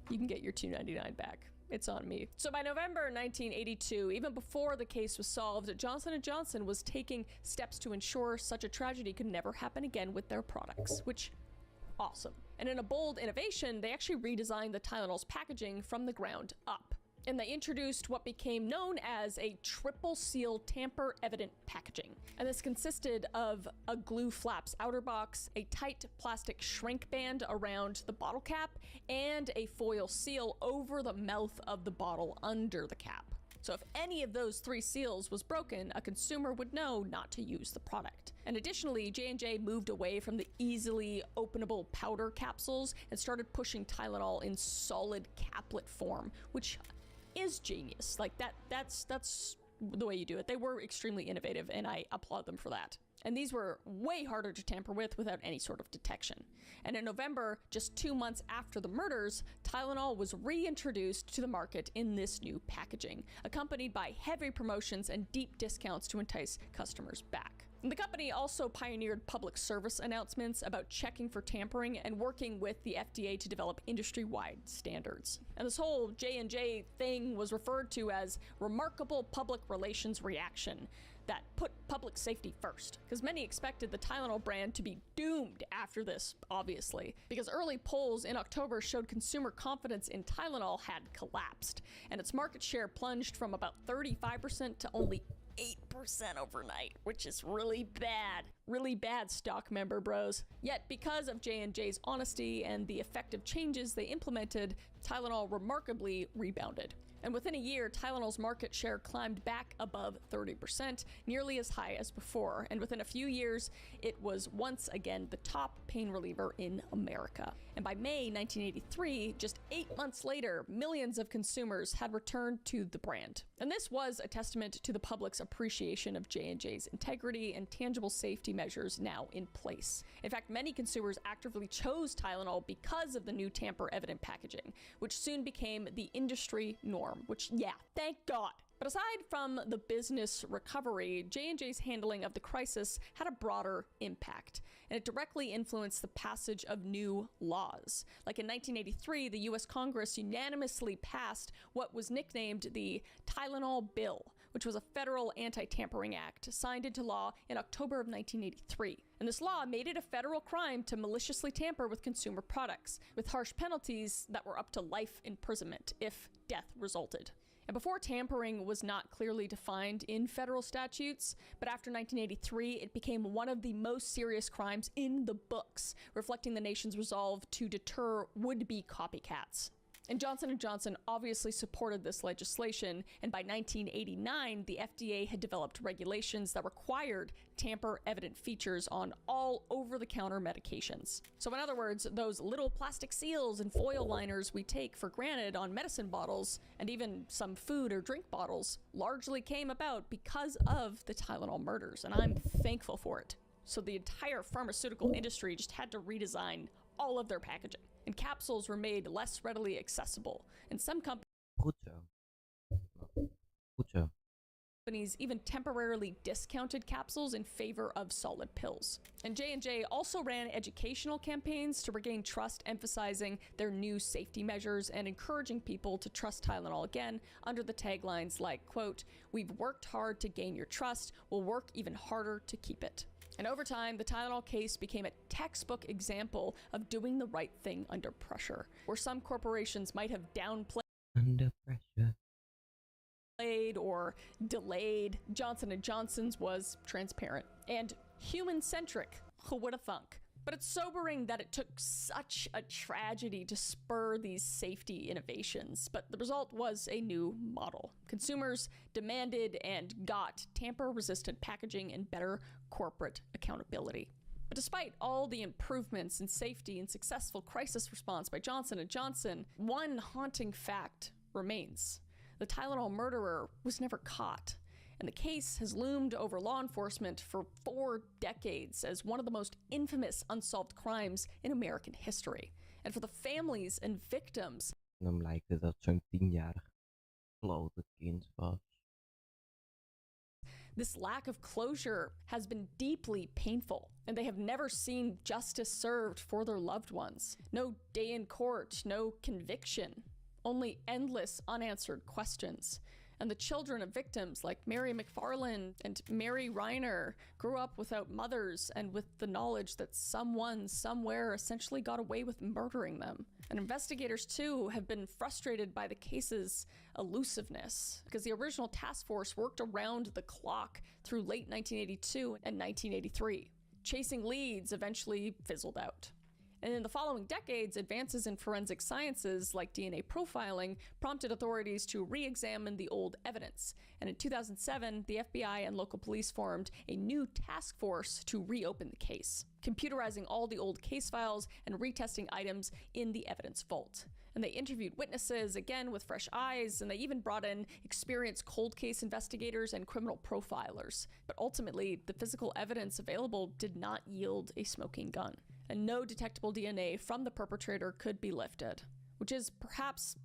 you can get your $2.99 back. It's on me. So by November 1982, even before the case was solved, Johnson & Johnson was taking steps to ensure such a tragedy could never happen again with their products, which awesome. And in a bold innovation, they actually redesigned the Tylenol's packaging from the ground up. And they introduced what became known as a triple seal tamper evident packaging. And this consisted of a glue flaps outer box, a tight plastic shrink band around the bottle cap, and a foil seal over the mouth of the bottle under the cap. So if any of those three seals was broken, a consumer would know not to use the product. And additionally, J&J moved away from the easily openable powder capsules and started pushing Tylenol in solid caplet form, which is genius. Like that's the way you do it. They were extremely innovative, and I applaud them for that. And these were way harder to tamper with without any sort of detection. And in November, just 2 months after the murders, Tylenol was reintroduced to the market in this new packaging, accompanied by heavy promotions and deep discounts to entice customers back. And the company also pioneered public service announcements about checking for tampering and working with the FDA to develop industry-wide standards. And this whole J&J thing was referred to as remarkable public relations reaction that put public safety first, because many expected the Tylenol brand to be doomed after this, obviously, because early polls in October showed consumer confidence in Tylenol had collapsed, and its market share plunged from about 35% to only 8% overnight, which is really bad stock member bros. Yet because of J&J's honesty and the effective changes they implemented, Tylenol remarkably rebounded. And within a year, Tylenol's market share climbed back above 30%, nearly as high as before. And within a few years, it was once again the top pain reliever in America. And by May 1983, just 8 months later, millions of consumers had returned to the brand. And this was a testament to the public's appreciation of J&J's integrity and tangible safety measures now in place. In fact, many consumers actively chose Tylenol because of the new tamper-evident packaging, which soon became the industry norm, which, yeah, thank God. But aside from the business recovery, J&J's handling of the crisis had a broader impact, and it directly influenced the passage of new laws. Like in 1983, the US Congress unanimously passed what was nicknamed the Tylenol Bill, which was a federal anti-tampering act signed into law in October of 1983. And this law made it a federal crime to maliciously tamper with consumer products, with harsh penalties that were up to life imprisonment if death resulted. And before, tampering was not clearly defined in federal statutes, but after 1983, it became one of the most serious crimes in the books, reflecting the nation's resolve to deter would-be copycats. And Johnson & Johnson obviously supported this legislation, and by 1989, the FDA had developed regulations that required tamper-evident features on all over-the-counter medications. So in other words, those little plastic seals and foil liners we take for granted on medicine bottles, and even some food or drink bottles, largely came about because of the Tylenol murders, and I'm thankful for it. So the entire pharmaceutical industry just had to redesign all of their packaging, and capsules were made less readily accessible. And some Goed zo. companies even temporarily discounted capsules in favor of solid pills. And J&J also ran educational campaigns to regain trust, emphasizing their new safety measures and encouraging people to trust Tylenol again under the taglines like, quote, "We've worked hard to gain your trust, we'll work even harder to keep it." And over time, the Tylenol case became a textbook example of doing the right thing under pressure, where some corporations might have downplayed Under pressure. or delayed. Johnson & Johnson's was transparent and human-centric. Who would have thunk? But it's sobering that it took such a tragedy to spur these safety innovations. But the result was a new model. Consumers demanded and got tamper-resistant packaging and better corporate accountability. But despite all the improvements in safety and successful crisis response by Johnson & Johnson, one haunting fact remains. The Tylenol murderer was never caught. And the case has loomed over law enforcement for 4 decades as one of the most infamous unsolved crimes in American history. And for the families and victims, Dan blijkt het dat zo'n 10-jarig klote kind was. this lack of closure has been deeply painful, and they have never seen justice served for their loved ones. No day in court, no conviction, only endless unanswered questions. And the children of victims like Mary McFarland and Mary Reiner grew up without mothers and with the knowledge that someone somewhere essentially got away with murdering them. And investigators too have been frustrated by the case's elusiveness, because the original task force worked around the clock through late 1982 and 1983. Chasing leads eventually fizzled out. And in the following decades, advances in forensic sciences like DNA profiling prompted authorities to re-examine the old evidence. And in 2007, the FBI and local police formed a new task force to reopen the case, computerizing all the old case files and retesting items in the evidence vault. And they interviewed witnesses, again with fresh eyes, and they even brought in experienced cold case investigators and criminal profilers. But ultimately, the physical evidence available did not yield a smoking gun, and no detectable DNA from the perpetrator could be lifted, which is perhaps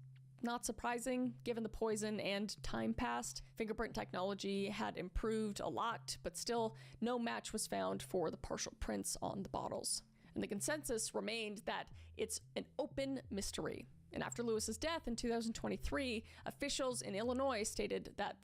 not surprising given the poison and time passed. Fingerprint technology had improved a lot, but still no match was found for the partial prints on the bottles. And the consensus remained that it's an open mystery. And after Lewis's death in 2023, officials in Illinois stated that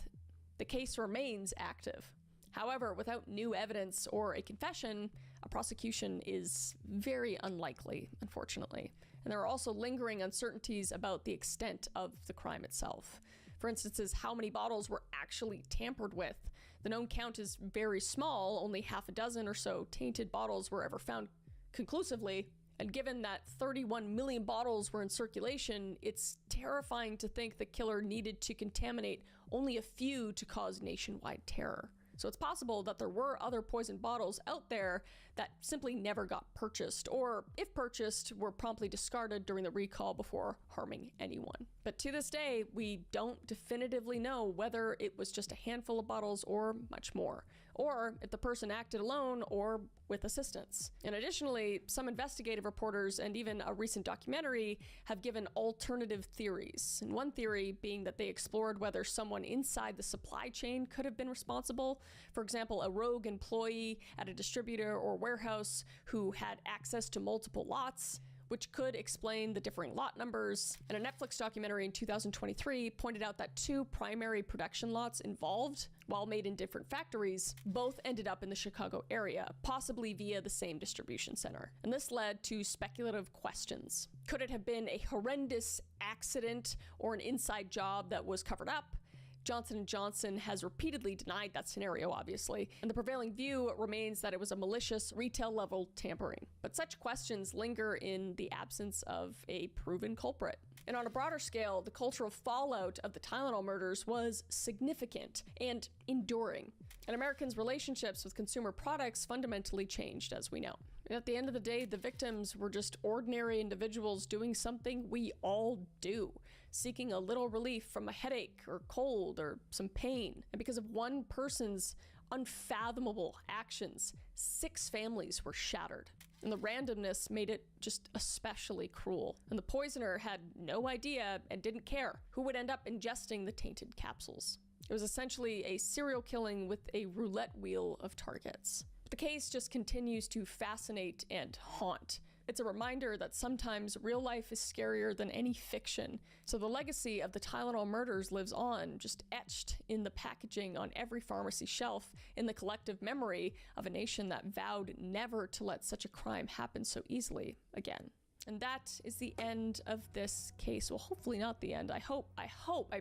the case remains active. However, without new evidence or a confession, a prosecution is very unlikely, unfortunately. And there are also lingering uncertainties about the extent of the crime itself. For instance, how many bottles were actually tampered with. The known count is very small, only half a dozen or so tainted bottles were ever found conclusively. And given that 31 million bottles were in circulation, it's terrifying to think the killer needed to contaminate only a few to cause nationwide terror. So it's possible that there were other poison bottles out there that simply never got purchased, or if purchased, were promptly discarded during the recall before harming anyone. But to this day, we don't definitively know whether it was just a handful of bottles or much more, or if the person acted alone or with assistance. And additionally, some investigative reporters and even a recent documentary have given alternative theories. And one theory being that they explored whether someone inside the supply chain could have been responsible. For example, a rogue employee at a distributor or warehouse who had access to multiple lots, which could explain the differing lot numbers. And a Netflix documentary in 2023 pointed out that two primary production lots involved, while made in different factories, both ended up in the Chicago area, possibly via the same distribution center. And this led to speculative questions. Could it have been a horrendous accident or an inside job that was covered up? Johnson & Johnson has repeatedly denied that scenario, obviously, and the prevailing view remains that it was a malicious retail-level tampering. But such questions linger in the absence of a proven culprit. And on a broader scale, the cultural fallout of the Tylenol murders was significant and enduring. And Americans' relationships with consumer products fundamentally changed, as we know. And at the end of the day, the victims were just ordinary individuals doing something we all do, seeking a little relief from a headache or cold or some pain. And because of one person's unfathomable actions, 6 families were shattered. And the randomness made it just especially cruel. And the poisoner had no idea and didn't care who would end up ingesting the tainted capsules. It was essentially a serial killing with a roulette wheel of targets. The case just continues to fascinate and haunt. It's a reminder that sometimes real life is scarier than any fiction. So the legacy of the Tylenol murders lives on, just etched in the packaging on every pharmacy shelf, in the collective memory of a nation that vowed never to let such a crime happen so easily again. And that is the end of this case. Well, hopefully not the end. I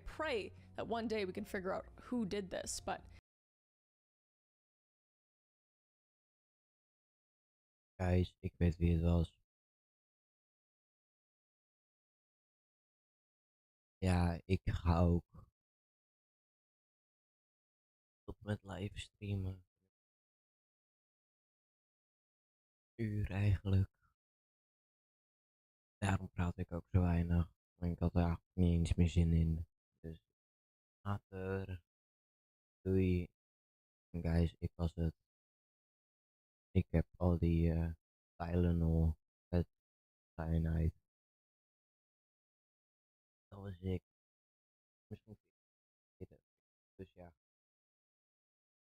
pray that one day we can figure out who did this, but Guys, ik weet wie het was. Ja, ik ga ook op met live streamen. Uur eigenlijk. Daarom praat ik ook zo weinig. Ik had er eigenlijk niet eens meer zin in. Dus later. Doei. En guys, ik was het. Ik heb al die Tylenol met cyanide. Dat was ik. Misschien vergeten. Dus ja.